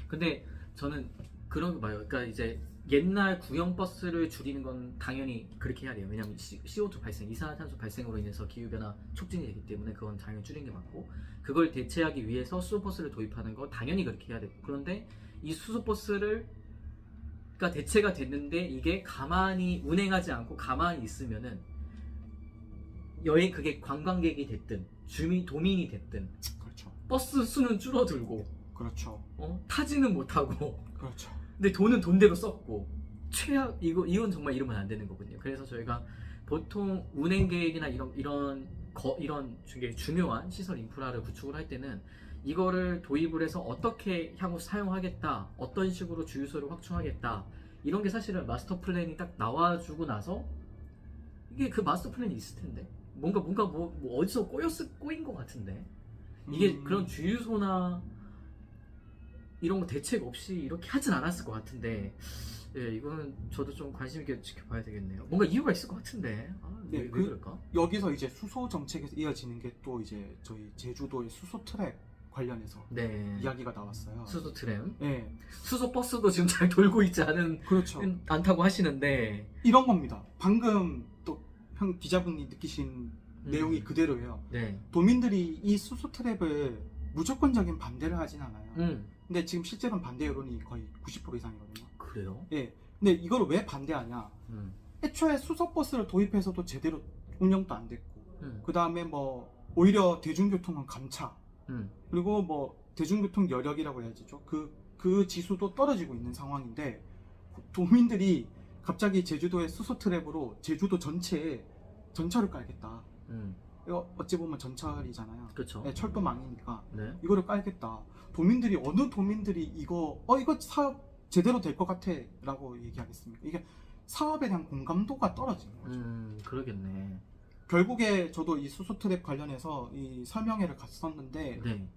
근데 저는 그런 거 봐요. 그러니까 이제 옛날 구형 버스를 줄이는 건 당연히 그렇게 해야 돼요. 왜냐하면 CO2 발생, 이산화탄소 발생으로 인해서 기후변화 촉진이 되기 때문에 그건 당연히 줄이는 게 맞고 그걸 대체하기 위해서 수소버스를 도입하는 거 당연히 그렇게 해야 되고 그런데 이 수소버스를 그러니까 대체가 됐는데 이게 가만히 운행하지 않고 가만히 있으면은 그게 관광객이 됐든 도민이 됐든 그렇죠. 버스 수는 줄어들고 그렇죠. 타지는 못하고 그렇죠. 근데 돈은 돈대로 썼고 이건 정말 이러면 안 되는 거거든요. 그래서 저희가 보통 운행 계획이나 이런 되게 중요한 시설 인프라를 구축을 할 때는 이거를 도입을 해서 어떻게 향후 사용하겠다, 어떤 식으로 주유소를 확충하겠다 이런 게 사실은 마스터 플랜이 딱 나와주고 나서 이게 그 마스터 플랜이 있을 텐데 뭔가 뭐 어디서 꼬인 것 같은데 이게 그런 주유소나 이런 거 대책 없이 이렇게 하진 않았을 것 같은데 이거는 저도 좀 관심 있게 지켜봐야 되겠네요. 뭔가 이유가 있을 것 같은데 왜 그럴까? 여기서 이제 수소 정책에서 이어지는 게 또 이제 저희 제주도의 수소 트랙 관련해서 이야기가 나왔어요. 수소 트램. 네. 수소 버스도 지금 잘 돌고 있지 그렇죠. 않다고 하시는데 이런 겁니다. 방금 또 기자분이 느끼신 내용이 그대로예요. 네. 도민들이 이 수소 트랩을 무조건적인 반대를 하진 않아요. 근데 지금 실제로는 반대 여론이 거의 90% 이상이거든요. 그래요? 예. 근데 이걸 왜 반대하냐? 애초에 수소버스를 도입해서도 제대로 운영도 안 됐고, 그 다음에 뭐 오히려 대중교통은 감차, 그리고 뭐 대중교통 여력이라고 해야죠. 그 지수도 떨어지고 있는 상황인데 도민들이 갑자기 제주도의 수소 트랩으로 제주도 전체에 전철을 깔겠다. 이거 어찌 보면 전철이잖아요. 그렇죠. 네, 철도망이니까 네. 이거를 깔겠다. 어느 도민들이 이거 사업 제대로 될 것 같아 라고 얘기하겠습니까? 이게 사업에 대한 공감도가 떨어지는 거죠. 그러겠네. 결국에 저도 이 수소 트랩 관련해서 이 설명회를 갔었는데 네.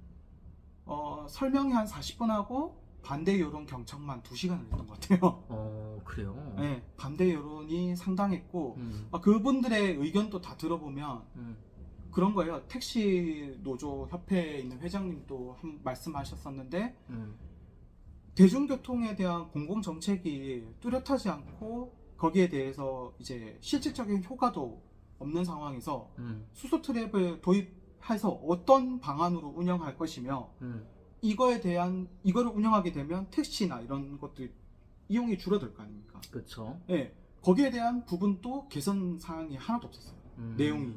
설명회 한 40분 하고 반대 여론 경청만 2시간을 했던 것 같아요. 그래요? 네, 반대 여론이 상당했고 그분들의 의견도 다 들어보면 그런 거예요. 택시 노조 협회에 있는 회장님도 말씀하셨었는데 대중교통에 대한 공공 정책이 뚜렷하지 않고 거기에 대해서 이제 실질적인 효과도 없는 상황에서 수소 트랩을 도입해서 어떤 방안으로 운영할 것이며 이거를 운영하게 되면 택시나 이런 것들 이용이 줄어들 거 아닙니까? 그렇죠. 예, 거기에 대한 부분도 개선 사항이 하나도 없었어요. 내용이.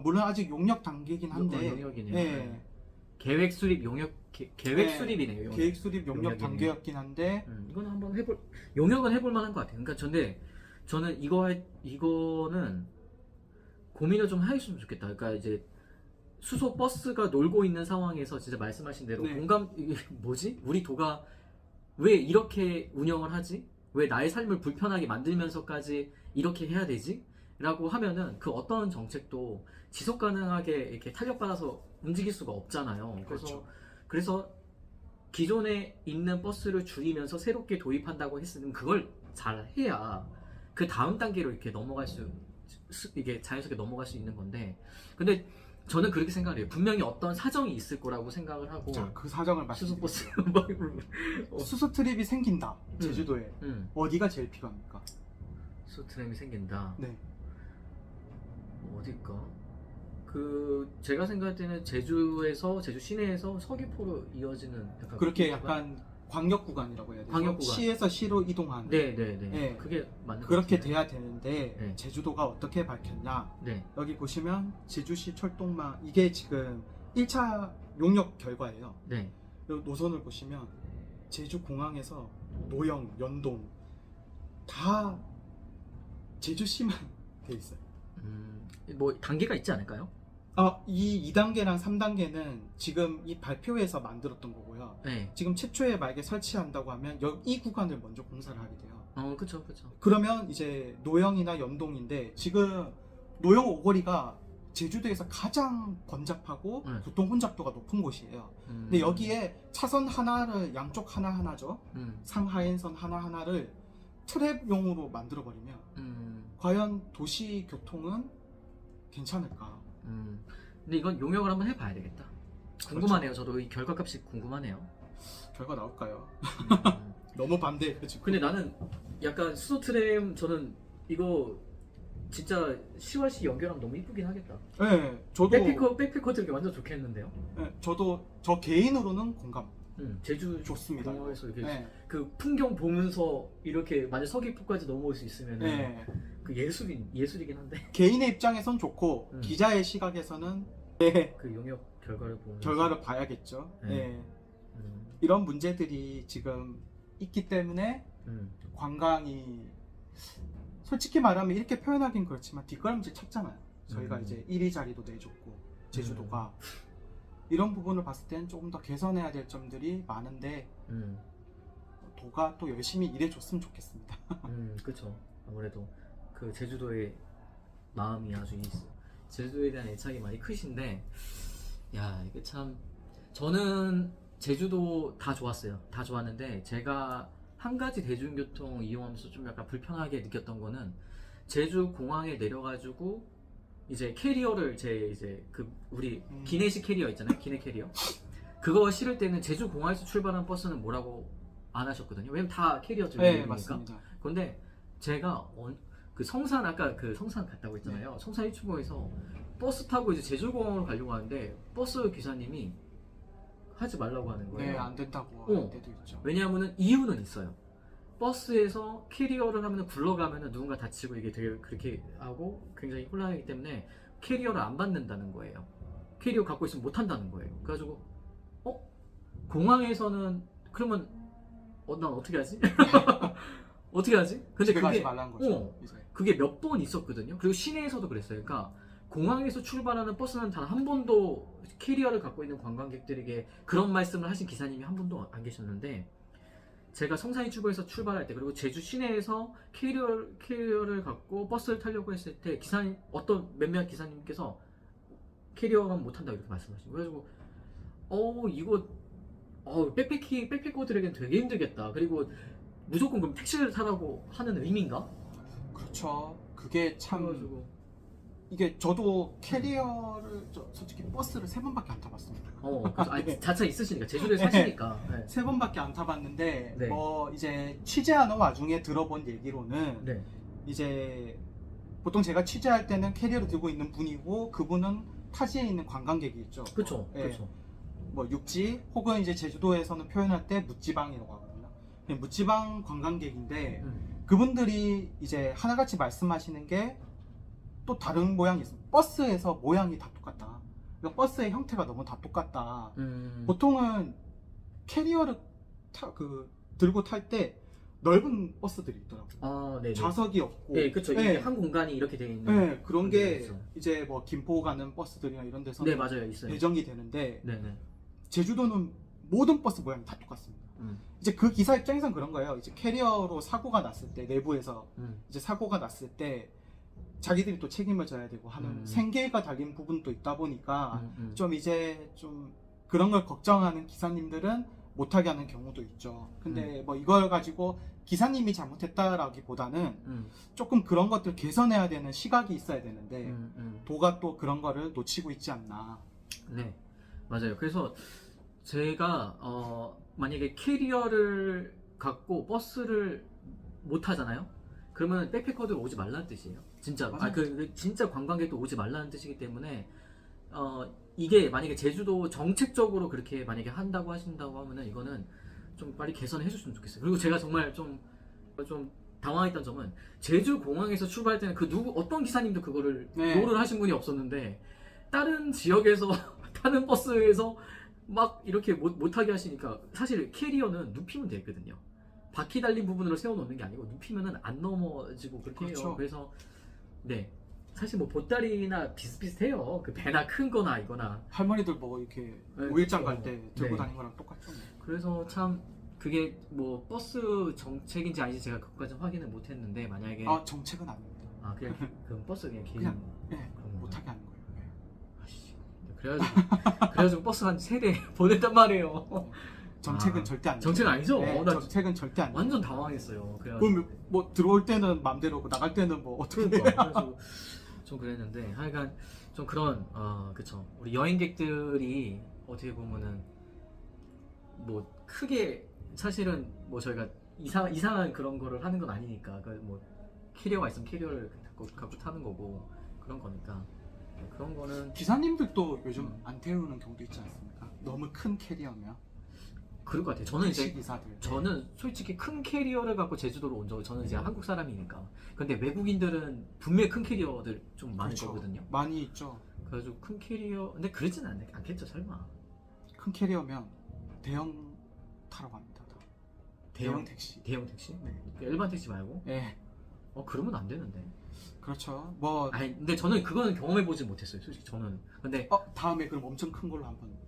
물론 아직 용역 단계이긴 한데. 용역이네요. 예, 계획 수립 용역 계획 네, 수립이네요. 용역. 계획 수립 용역 용역이네요. 단계였긴 한데. 이거는 한번 용역은 해볼 만한 것 같아요. 그러니까 저는 이거는 고민을 좀 해주시면 좋겠다. 그러니까 이제 수소 버스가 놀고 있는 상황에서 진짜 말씀하신 대로 네. 이게 뭐지? 우리 도가 왜 이렇게 운영을 하지? 왜 나의 삶을 불편하게 만들면서까지 이렇게 해야 되지? 라고 하면은 그 어떤 정책도 지속 가능하게 이렇게 탄력받아서 움직일 수가 없잖아요. 그렇죠. 그래서 기존에 있는 버스를 줄이면서 새롭게 도입한다고 했으면 그걸 잘 해야 그 다음 단계로 이렇게 이게 자연스럽게 넘어갈 수 있는 건데, 근데 저는 그렇게 생각을 해요. 분명히 어떤 사정이 있을 거라고 생각을 하고. 자, 그 사정을 수소 말씀드릴게요. 버스 수소 트립이 생긴다. 제주도에. 어디가 제일 필요합니까? 수소 트램이 생긴다. 네. 어딜까? 제가 생각할 때는 제주 시내에서 서귀포로 이어지는 약간 그렇게 약간 광역 구간이라고 해야 되죠. 광역 구간. 시에서 시로 이동하는. 네네네. 네. 그게 맞는 것 그렇게 같은데. 돼야 되는데 네. 제주도가 어떻게 밝혔냐? 네. 여기 보시면 제주시 철도망, 이게 지금 1차 용역 결과예요. 네. 이 노선을 보시면 제주 공항에서 노영, 연동 다 제주시만 돼 있어요. 뭐 단계가 있지 않을까요? 이 2단계랑 3단계는 지금 이 발표에서 만들었던 거고요. 네. 지금 최초에 만약에 설치한다고 하면 이 구간을 먼저 공사를 하게 돼요. 그쵸. 그러면 이제 노영이나 연동인데, 지금 노영 오거리가 제주도에서 가장 번잡하고 네. 교통 혼잡도가 높은 곳이에요. 근데 여기에 차선 하나를, 양쪽 하나하나죠. 상하행선 하나하나를 트랩용으로 만들어버리면 과연 도시 교통은 괜찮을까? 근데 이건 용역을 한번 해봐야 되겠다. 궁금하네요. 저도 이 결과값이 궁금하네요. 결과 나올까요? 너무 반대해가지고. 근데 나는 약간 수소 트램, 저는 이거 진짜 10월시 연결하면 너무 이쁘긴 하겠다. 네, 저도 백패커들에게 완전 좋겠는데요. 네, 저 개인으로는 공감. 제주 좋습니다. 공항에서 이렇게 네. 그 풍경 보면서 이렇게 만약 서귀포까지 넘어올 수 있으면 네. 그 예술이긴 한데. 개인의 입장에선 좋고 기자의 시각에서는 그 용역 결과를 보면 결과를 봐야겠죠. 네. 네. 이런 문제들이 지금 있기 때문에 관광이, 솔직히 말하면 이렇게 표현하긴 그렇지만 뒷걸음질 쳤잖아요. 저희가 이제 1위 자리도 내줬고 제주도가 이런 부분을 봤을 때는 조금 더 개선해야 될 점들이 많은데 도가 또 열심히 일해줬으면 좋겠습니다. 그렇죠. 아무래도 그 제주도의 마음이 제주도에 대한 애착이 많이 크신데, 야, 이게 참, 저는 제주도 다 좋았어요. 다 좋았는데 제가 한 가지 대중교통 이용하면서 좀 약간 불편하게 느꼈던 거는, 제주 공항에 내려가지고 이제 캐리어를 우리 기내식 캐리어 있잖아요. 기내 캐리어. 그거 실을 때는 제주 공항에서 출발한 버스는 뭐라고 안 하셨거든요. 왜냐면 다 캐리어죠. 네, 맞습니다. 그런데 제가 아까 그 성산 갔다고 했잖아요. 네. 성산 일출봉에서 버스 타고 이제 제주공항으로 가려고 하는데 버스 기사님이 하지 말라고 하는 거예요. 네, 안 된다고 할 때도 있죠. 왜냐하면은 이유는 있어요. 버스에서 캐리어를 하면 굴러가면 누군가 다치고 이게 되게 그렇게 하고 굉장히 혼란하기 때문에 캐리어를 안 받는다는 거예요. 캐리어 갖고 있으면 못 한다는 거예요. 그래가지고 공항에서는 그러면 난 어떻게 하지? 어떻게 하지? 근데 집에 가지 말라는 거죠. 그게 몇 번 있었거든요. 그리고 시내에서도 그랬어요. 그러니까 공항에서 출발하는 버스는 단 한 번도 캐리어를 갖고 있는 관광객들에게 그런 말씀을 하신 기사님이 한 분도 안 계셨는데, 제가 성산이 출구에서 출발할 때, 그리고 제주 시내에서 캐리어를 갖고 버스를 타려고 했을 때 몇몇 기사님께서 캐리어가 못한다 이렇게 말씀하신 거예요. 그래가지고 이거 백패커들에겐 되게 힘들겠다. 그리고 무조건 그럼 택시를 타라고 하는 의미인가? 그렇죠. 그게 참 그래가지고 이게 저도 캐리어를 솔직히 버스를 3번밖에 안 타봤습니다. 그래서 아니, 네. 자차 있으시니까 제주도에 사시니까. 네. 3번밖에 안 타봤는데 네. 뭐 이제 취재하는 와중에 들어본 얘기로는 네. 이제 보통 제가 취재할 때는 캐리어를 들고 있는 분이고 그분은 타지에 있는 관광객이 있죠. 그렇죠. 예. 그렇죠. 뭐 육지 혹은 이제 제주도에서는 표현할 때 묻지방이라고 하거든요. 묻지방 관광객인데 그분들이 이제 하나같이 말씀하시는 게 또 다른 모양이 있어요. 버스에서 모양이 다 똑같다. 그러니까 버스의 형태가 너무 다 똑같다. 보통은 캐리어를 들고 탈 때 넓은 버스들이 있더라고요. 아, 네. 좌석이 없고. 네, 그렇죠. 네. 이게 한 공간이 이렇게 되어 있는. 네, 그런 게 있어요. 이제 뭐 김포 가는 버스들이나 이런 데서 네, 맞아요. 있어요. 배정이 되는데 네, 네. 제주도는 모든 버스 모양이 다 똑같습니다. 이제 그 기사 입장에선 그런 거예요. 이제 캐리어로 사고가 났을 때 내부에서 이제 사고가 났을 때 자기들이 또 책임을 져야 되고 하는 생계가 달린 부분도 있다 보니까 좀 이제 좀 그런 걸 걱정하는 기사님들은 못하게 하는 경우도 있죠. 근데 뭐 이걸 가지고 기사님이 잘못했다라기보다는 조금 그런 것들 개선해야 되는 시각이 있어야 되는데 도가 또 그런 거를 놓치고 있지 않나. 네, 맞아요. 그래서 제가 만약에 캐리어를 갖고 버스를 못 타잖아요. 그러면 백패커들 오지 말라는 뜻이에요. 진짜로. 진짜 관광객도 오지 말라는 뜻이기 때문에 이게 만약에 제주도 정책적으로 그렇게 만약에 한다고 하신다고 하면은 이거는 좀 빨리 개선해 주셨으면 좋겠어요. 그리고 제가 정말 좀 당황했던 점은 제주 공항에서 출발할 때는 어떤 기사님도 그거를 노를 하신 분이 없었는데 다른 지역에서 타는 버스에서 막 이렇게 못하게 하시니까 사실 캐리어는 눕히면 되거든요. 바퀴 달린 부분으로 세워놓는 게 아니고 눕히면은 안 넘어지고 그렇게 그렇죠. 해요. 그래서 네, 사실 뭐 보따리나 비슷비슷해요. 그 배나 큰 거나 이거나. 할머니들 뭐 이렇게 네, 5일장 갈 때 들고 네. 다니는 거랑 똑같죠. 그래서 참 그게 뭐 버스 정책인지 아닌지 제가 그것까지 확인을 못했는데 만약에 정책은 아닙니다. 그냥 그 버스 그냥 개인 그냥 그런 건가요? 못하게 하는 거예요. 네. 아이씨, 그래가지고 버스 한 3대 보냈단 말이에요. 정책은 절대 아니죠. 정책 아니죠? 네, 나 정책은 절대 아니죠. 완전 당황했어요. 그래가지고 그럼 뭐 들어올 때는 맘대로고 나갈 때는 뭐 어떻게 그래서 좀 그랬는데 하여간 좀 그런 그쵸, 우리 여행객들이 어떻게 보면은 뭐 크게 사실은 뭐 저희가 이상한 그런 거를 하는 건 아니니까 뭐 캐리어가 있으면 캐리어를 갖고 타는 거고 그런 거니까 그런 거는 기사님들도 요즘 안 태우는 경우도 있지 않습니까? 너무 큰 캐리어면 그럴 것 같아요. 저는 이제 기사들. 저는 솔직히 큰 캐리어를 갖고 제주도로 온 적, 저는 이제 한국 사람이니까. 근데 외국인들은 분명히 큰 캐리어들 좀 많을 그렇죠. 거거든요. 많이 있죠. 그래가지고 큰 캐리어, 근데 그러진 않겠죠, 설마. 큰 캐리어면 대형 타러 갑니다. 다. 대형 택시. 대형 택시? 네. 일반 택시 말고? 네. 그러면 안 되는데. 그렇죠. 뭐 아니, 근데 저는 그거는 경험해보지 못했어요, 솔직히 저는. 근데 다음에 그럼 엄청 큰 걸로 한번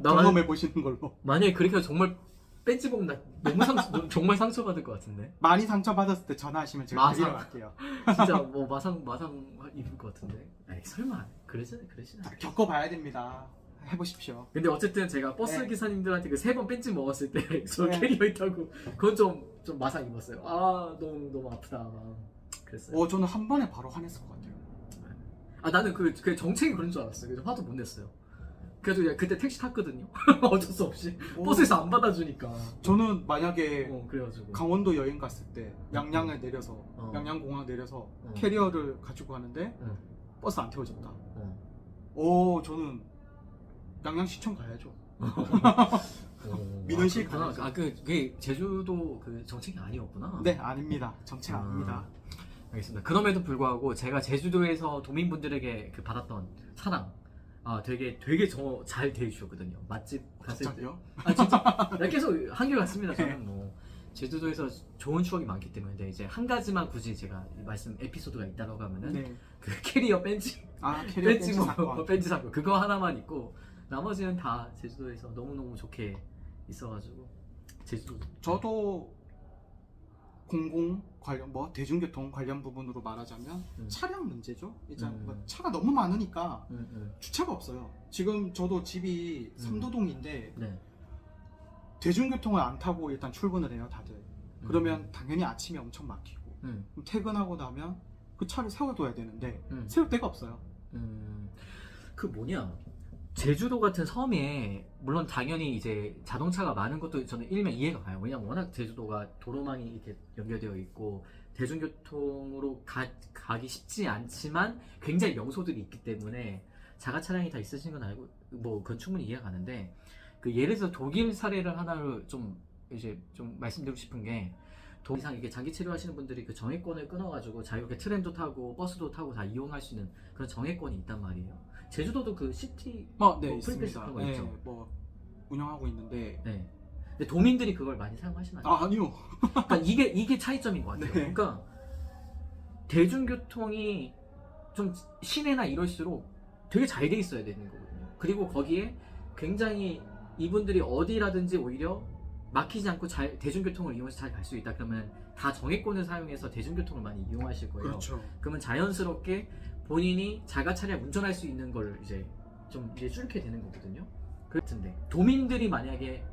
나 경험해 보시는 걸로. 만약에 그렇게 정말 벤치 보면 나 너무 정말 상처받을 것 같은데. 많이 상처 받았을 때 전화하시면 제가 마상. 드리러 갈게요. 진짜 뭐 마상 입을 것 같은데. 아니 설마 그러진 않아. 겪어봐야 됩니다. 해보십시오. 근데 어쨌든 제가 버스 네. 기사님들한테 그 3번 벤치 먹었을 때 저 네. 캐리어 있다고 그건 좀 마상 입었어요. 너무 아프다. 그랬어요. 저는 한 번에 바로 화냈을 것 같아요. 나는 그 정책이 그런 줄 알았어요. 그래서 화도 못 냈어요. 그래서 그때 택시 탔거든요. 어쩔 수 없이 버스에서 안 받아주니까. 저는 만약에 그래가지고 강원도 여행 갔을 때 양양에 내려서 양양공항 내려서 캐리어를 가지고 가는데 버스 안 태워졌다. 저는 양양시청 가야죠. 민원실 가야죠. 그게 제주도 그 정책이 아니었구나. 네, 아닙니다. 정책 아닙니다. 알겠습니다. 그럼에도 불구하고 제가 제주도에서 도민분들에게 받았던 사랑, 되게 저 잘 대해주셨거든요. 맛집 갔을 때. 갑자기요? 진짜 나 계속 한결같습니다. 저는 뭐 제주도에서 좋은 추억이 많기 때문에. 근데 이제 한 가지만 굳이 제가 말씀 에피소드가 있다고 하면은 네. 그 캐리어 벤치 캐리어 벤치 벤치 사건 그거 하나만 있고 나머지는 다 제주도에서 너무너무 좋게 있어가지고 제주도. 저도 공공 관련 대중교통 관련 부분으로 말하자면 차량 문제죠. 일단 차가 너무 많으니까 주차가 없어요. 지금 저도 집이 삼도동인데 네. 대중교통을 안 타고 일단 출근을 해요, 다들. 그러면 당연히 아침에 엄청 막히고 그럼 퇴근하고 나면 그 차를 세워둬야 되는데 음. 세울 데가 없어요. 그 뭐냐, 제주도 같은 섬에 물론 당연히 이제 자동차가 많은 것도 저는 일면 이해가 가요. 왜냐면 워낙 제주도가 도로망이 이렇게 연결되어 있고 대중교통으로 가기 쉽지 않지만 굉장히 명소들이 있기 때문에 자가 차량이 다 있으신 건 알고 뭐 그건 충분히 이해가 가는데, 그 예를 들어서 독일 사례를 하나를 좀 이제 좀 말씀드리고 싶은 게, 독일상 이렇게 장기 치료하시는 분들이 그 정액권을 끊어가지고 자유롭게 트램도 타고 버스도 타고 다 이용할 수 있는 그런 정액권이 있단 말이에요. 제주도도 그 시티 네, 뭐 프리패스 있습니다. 그런 거 네, 있죠. 뭐 운영하고 있는데 네. 근데 도민들이 그걸 많이 사용하시면 안 돼요. 아니요. 그러니까 이게 차이점인 것 같아요. 네. 그러니까 대중교통이 좀 시내나 이럴수록 되게 잘 돼 있어야 되는 거거든요. 그리고 거기에 굉장히 이분들이 어디라든지 오히려 막히지 않고 잘 대중교통을 이용해서 잘 갈 수 있다. 그러면 다 정액권을 사용해서 대중교통을 많이 이용하실 거예요. 그렇죠. 그러면 자연스럽게 본인이 자가 차량 운전할 수 있는 걸 이제 좀 이제 줄게 되는 거거든요. 그렇던데 도민들이 만약에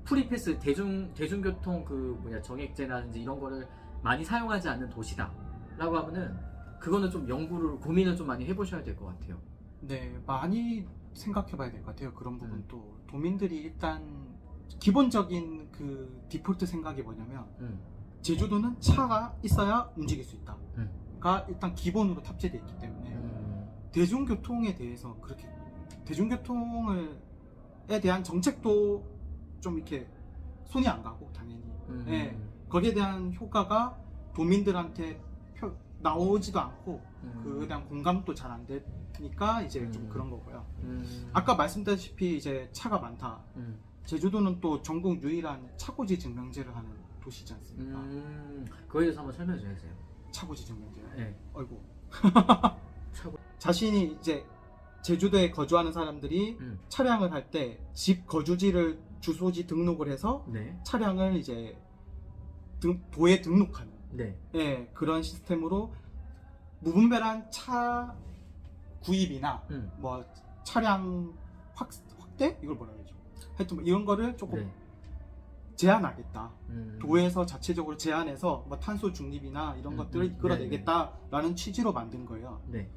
프리패스 대중교통 그 뭐냐 정액제라든지 이런 거를 많이 사용하지 않는 도시다라고 하면은 그거는 좀 연구를 고민을 좀 많이 해보셔야 될 것 같아요. 네, 많이 생각해봐야 될 것 같아요. 그런 부분도 도민들이 일단 기본적인 그 디폴트 생각이 뭐냐면 제주도는 차가 있어야 움직일 수 있다가 일단 기본으로 탑재되어 있기 때문에 대중교통에 대해서 그렇게 대중교통에 대한 정책도 좀 이렇게 손이 안 가고 당연히 예, 거기에 대한 효과가 도민들한테 나오지도 않고 그에 대한 공감도 잘 안 되니까 이제 좀 그런 거고요. 아까 말씀드렸다시피 이제 차가 많다. 제주도는 또 전국 유일한 차고지 증명제를 하는 도시지 않습니까? 그거에 대해서 한번 설명해 주세요. 차고지 증명제요? 네. 아이고. 차고. 자신이 이제 제주도에 거주하는 사람들이 차량을 할 때 집 거주지를 주소지 등록을 해서 네. 차량을 이제 도에 등록하는 네. 예, 그런 시스템으로 무분별한 차 구입이나 뭐 차량 확대 이걸 뭐라 그러죠? 하여튼 뭐 이런 거를 조금 네. 제한하겠다. 도에서 자체적으로 제한해서 뭐 탄소 중립이나 이런 것들을 이끌어내겠다라는 취지로 만든 거예요. 네.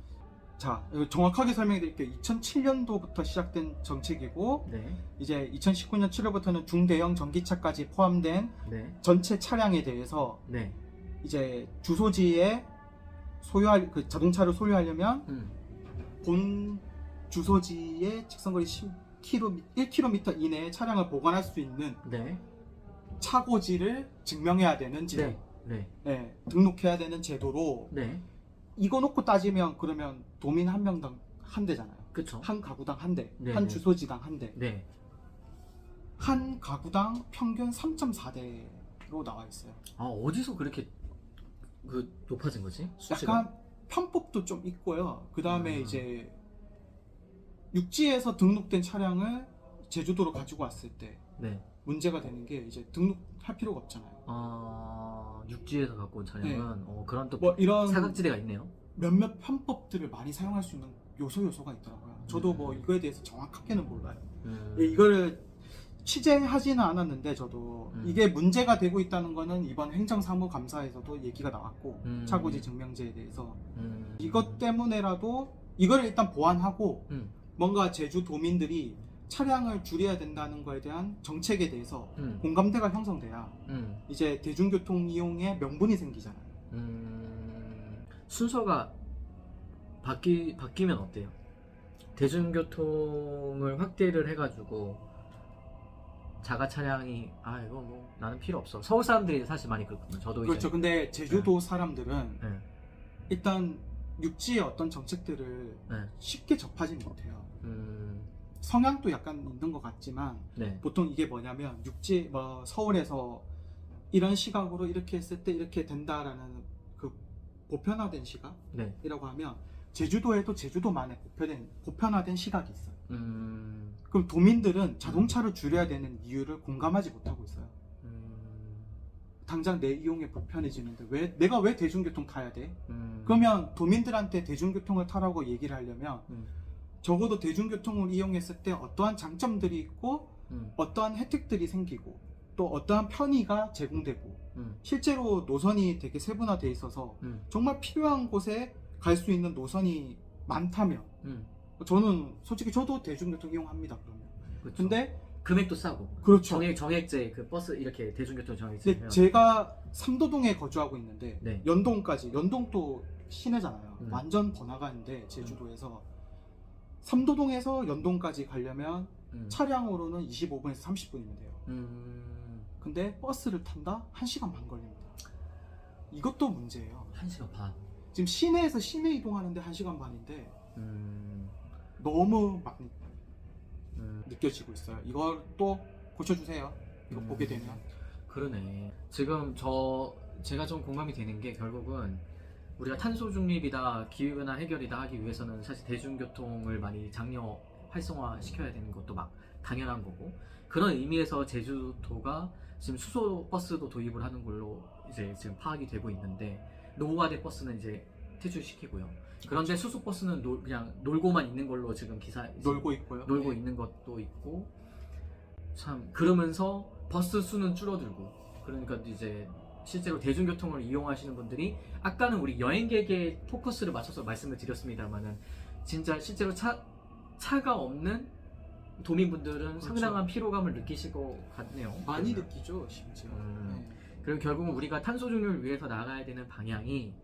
자, 이거 정확하게 설명해 드릴게요. 2007년도부터 시작된 정책이고 네. 이제 2019년 7월부터는 중대형 전기차까지 포함된 네. 전체 차량에 대해서 네. 이제 주소지에 소유할 그 자동차를 소유하려면 본 주소지의 직선거리 1km 이내에 차량을 보관할 수 있는 네. 차고지를 증명해야 되는 제도, 네. 네, 등록해야 되는 제도로 네. 이거 놓고 따지면 그러면 도민 한 명당 한 대잖아요. 그쵸. 한 가구당 한 대, 네, 한 네. 주소지당 한 대, 네. 한 가구당 평균 3.4대로 나와 있어요. 아, 어디서 그렇게 그 높아진 거지? 수치가? 약간 편법도 좀 있고요. 그 다음에 이제 육지에서 등록된 차량을 제주도로 가지고 왔을 때 네. 문제가 되는 게 이제 등록할 필요가 없잖아요. 아, 육지에서 갖고 온 차량은 그런 또 뭐 이런 사각지대가 있네요. 몇몇 편법들을 많이 사용할 수 있는 요소가 있더라고요. 저도 뭐 이거에 대해서 정확하게는 몰라요. 이걸 취재하지는 않았는데 저도 이게 문제가 되고 있다는 거는 이번 행정사무감사에서도 얘기가 나왔고 차고지 증명제에 대해서 이것 때문에라도 이걸 일단 보완하고 뭔가 제주도민들이 차량을 줄여야 된다는 거에 대한 정책에 대해서 공감대가 형성돼야 이제 대중교통 이용에 명분이 생기잖아요. 순서가 바뀌면 어때요? 대중교통을 확대를 해가지고 자가 차량이 이거 뭐 나는 필요 없어. 서울 사람들이 사실 많이 그렇거든요. 저도 그렇죠. 이제 근데 제주도 사람들은 네. 일단 육지의 어떤 정책들을 네. 쉽게 접하지는 못해요. 성향도 약간 있는 것 같지만 네. 보통 이게 뭐냐면 육지 뭐 서울에서 이런 시각으로 이렇게 했을 때 이렇게 된다라는 그 보편화된 시각이라고 네. 하면 제주도에도 제주도만의 보편화된 시각이 있어요. 그럼 도민들은 자동차를 줄여야 되는 이유를 공감하지 못하고 있어요. 당장 내 이용이 불편해지는데 내가 왜 대중교통 타야 돼? 그러면 도민들한테 대중교통을 타라고 얘기를 하려면 적어도 대중교통을 이용했을 때 어떠한 장점들이 있고 어떠한 혜택들이 생기고 또 어떠한 편의가 제공되고 실제로 노선이 되게 세분화되어 있어서 정말 필요한 곳에 갈 수 있는 노선이 많다면 저는 솔직히 저도 대중교통 이용합니다. 그러면. 그쵸. 근데 금액도 싸고. 그렇죠. 정액제 그 버스 이렇게 대중교통 근데 정액제. 제가 삼도동에 거주하고 있는데 네. 연동도 시내잖아요. 완전 번화가인데 제주도에서 삼도동에서 연동까지 가려면 차량으로는 25분에서 30분이면 돼요. 근데 버스를 탄다? 1시간 반 걸립니다. 이것도 문제예요. 1시간 반. 지금 시내에서 시내 이동하는데 1시간 반인데 너무 많이 느껴지고 있어요. 이걸 또 고쳐주세요. 이거 보게 되면. 그러네. 지금 제가 좀 공감이 되는 게 결국은 우리가 탄소 중립이다, 기후변화 해결이다 하기 위해서는 사실 대중교통을 많이 장려 활성화 시켜야 되는 것도 막 당연한 거고, 그런 의미에서 제주도가 지금 수소 버스도 도입을 하는 걸로 이제 지금 파악이 되고 있는데, 노후화된 버스는 이제 퇴출시키고요. 그런데 수소 버스는 그냥 놀고만 있는 걸로 지금 놀고 있고요. 놀고 있는 것도 있고, 참 그러면서 버스 수는 줄어들고, 그러니까 이제 실제로 대중교통을 이용하시는 분들이, 아까는 우리 여행객의 포커스를 맞춰서 말씀을 드렸습니다만은 진짜 실제로 차가 없는 도민분들은 그렇죠. 상당한 피로감을 느끼실 것 같네요. 많이 그러면. 느끼죠, 심지어. 네. 그리고 결국은 우리가 탄소 중립을 위해서 나가야 되는 방향이,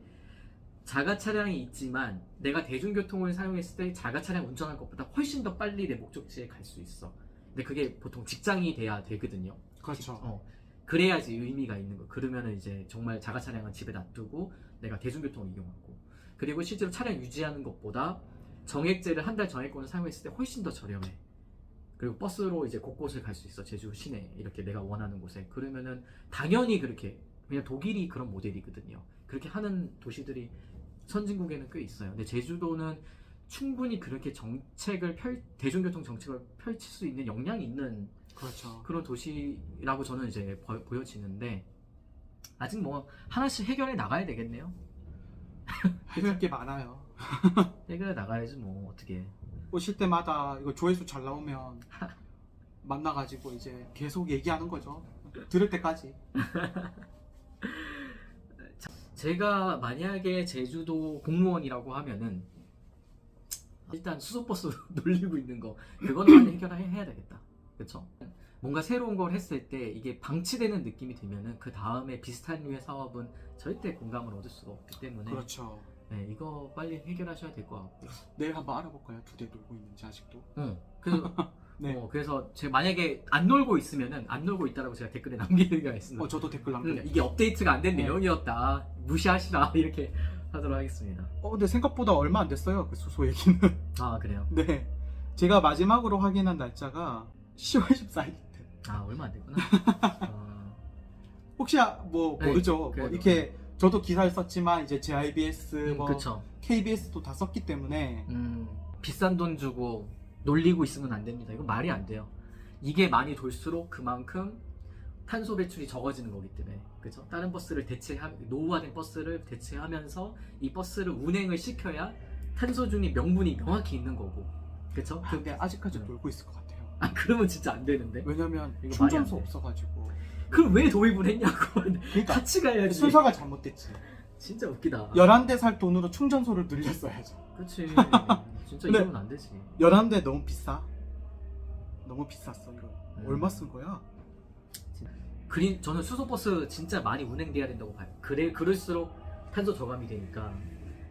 자가 차량이 있지만 내가 대중교통을 사용했을 때 자가 차량 운전할 것보다 훨씬 더 빨리 내 목적지에 갈 수 있어. 근데 그게 보통 직장이 돼야 되거든요. 그렇죠. 그래야지 의미가 있는 거. 그러면은 이제 정말 자가 차량은 집에 놔두고 내가 대중교통을 이용하고, 그리고 실제로 차량 유지하는 것보다 정액제를 한 달 정액권을 사용했을 때 훨씬 더 저렴해. 그리고 버스로 이제 곳곳을 갈 수 있어. 제주 시내 이렇게 내가 원하는 곳에. 그러면은 당연히 그렇게, 그냥 독일이 그런 모델이거든요. 그렇게 하는 도시들이 선진국에는 꽤 있어요. 근데 제주도는 충분히 그렇게 대중교통 정책을 펼칠 수 있는 역량이 있는 그렇죠. 그런 도시라고 저는 이제 보여지는데, 아직 뭐 하나씩 해결해 나가야 되겠네요. 해볼 게 많아요. 해결해 나가야지 뭐 어떻게. 오실 때마다 이거 조회수 잘 나오면 만나가지고 이제 계속 얘기하는 거죠. 들을 때까지. 제가 만약에 제주도 공무원이라고 하면은 일단 수소버스 놀리고 있는 거, 그거는 빨리 해결해야 되겠다. 그렇죠? 뭔가 새로운 걸 했을 때 이게 방치되는 느낌이 들면은 그 다음에 비슷한 류의 사업은 절대 공감을 얻을 수가 없기 때문에, 그렇죠. 네, 이거 빨리 해결하셔야 될 것 같고. 내일 한번 알아볼까요? 2대 놀고 있는지 아직도. 그래서 네. 그래서 제가 만약에 안 놀고 있으면은, 안 놀고 있다라고 제가 댓글에 남기기가 있습니다. 저도 댓글 남겨요. 이게 업데이트가 안 된 네. 내용이었다, 무시하시라, 이렇게 하도록 하겠습니다. 근데 생각보다 얼마 안 됐어요. 그 수소 얘기는. 아, 그래요? 네. 제가 마지막으로 확인한 날짜가 10월 14일. 아, 얼마 안 됐구나. 혹시 뭐 네, 모르죠. 뭐 그래도. 이렇게 저도 기사를 썼지만 이제 JIBS, 뭐 그쵸. KBS도 다 썼기 때문에 비싼 돈 주고 놀리고 있으면 안 됩니다. 이건 말이 안 돼요. 이게 많이 돌수록 그만큼 탄소 배출이 적어지는 거기 때문에, 그죠? 다른 버스를 노후화된 버스를 대체하면서 이 버스를 운행을 시켜야 탄소 중립 명분이 명확히 있는 거고, 그쵸? 근데 아직까지 놀고 있을 것 같아요. 그러면 진짜 안 되는데. 왜냐면 이거 충전소 말이 안 돼. 없어가지고. 그럼 왜 도입을 했냐고. 그러니까 같이 가야지. 순서가 잘못됐지. 진짜 웃기다. 11대 살 돈으로 충전소를 늘렸어야죠. 그치. 진짜 근데 이러면 안 되지. 11대 너무 비싸. 너무 비쌌어 이거. 얼마 쓴 거야? 저는 수소버스 진짜 많이 운행돼야 된다고 봐요. 그럴수록 탄소 저감이 되니까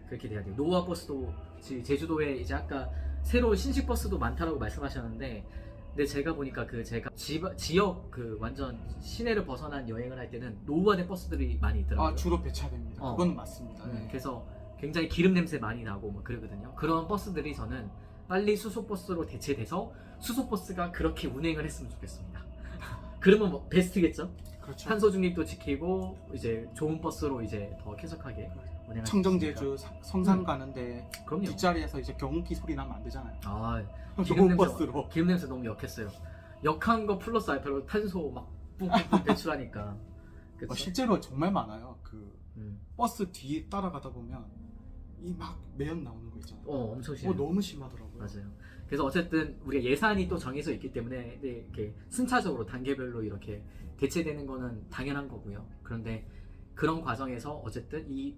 그렇게 돼야 돼요. 노후화 버스도 제주도에 이제 아까 새로 신식 버스도 많다라고 말씀하셨는데, 근데 제가 보니까 제가 지역 완전 시내를 벗어난 여행을 할 때는 노후화된 버스들이 많이 있더라고요. 주로 배차됩니다. 그건 맞습니다. 네. 그래서 굉장히 기름 냄새 많이 나고 막 그러거든요. 그런 버스들이 저는 빨리 수소버스로 대체돼서 수소버스가 그렇게 운행을 했으면 좋겠습니다. 그러면 뭐 베스트겠죠? 그렇죠. 탄소 중립도 지키고 이제 좋은 버스로 이제 더 쾌적하게 운행할 수 있으니까. 청정제주 성산 가는데 그럼요. 뒷자리에서 이제 경운기 소리 나면 안 되잖아요. 기름 좋은 버스로. 기름 냄새 너무 역했어요. 역한 거 플러스 알파로 탄소 막 뿜뿜 배출하니까. 그쵸? 실제로 정말 많아요. 그 음. 버스 뒤 따라가다 보면 이 막 매연 나오는 거 있잖아요. 엄청 심해요. 너무 심하더라고요. 맞아요. 그래서 어쨌든 우리가 예산이 또 정해져 있기 때문에 이렇게 순차적으로 단계별로 이렇게 대체되는 거는 당연한 거고요. 그런데 그런 과정에서 어쨌든 이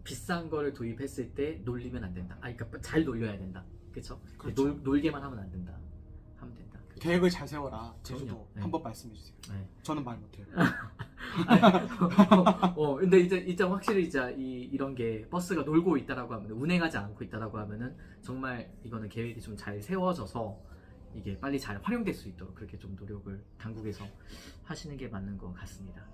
비싼 거를 도입했을 때 놀리면 안 된다. 그러니까 잘 놀려야 된다. 그렇죠? 그렇죠. 놀게만 하면 안 된다. 하면 된다. 계획을 잘 세워라. 제주도 그럼요. 네. 한번 말씀해 주세요. 네. 저는 말 못해요. 근데 이제 확실히 이제 이런 게 버스가 놀고 있다라고 하면 운행하지 않고 있다라고 하면은 정말 이거는 계획이 좀 잘 세워져서 이게 빨리 잘 활용될 수 있도록 그렇게 좀 노력을 당국에서 하시는 게 맞는 것 같습니다.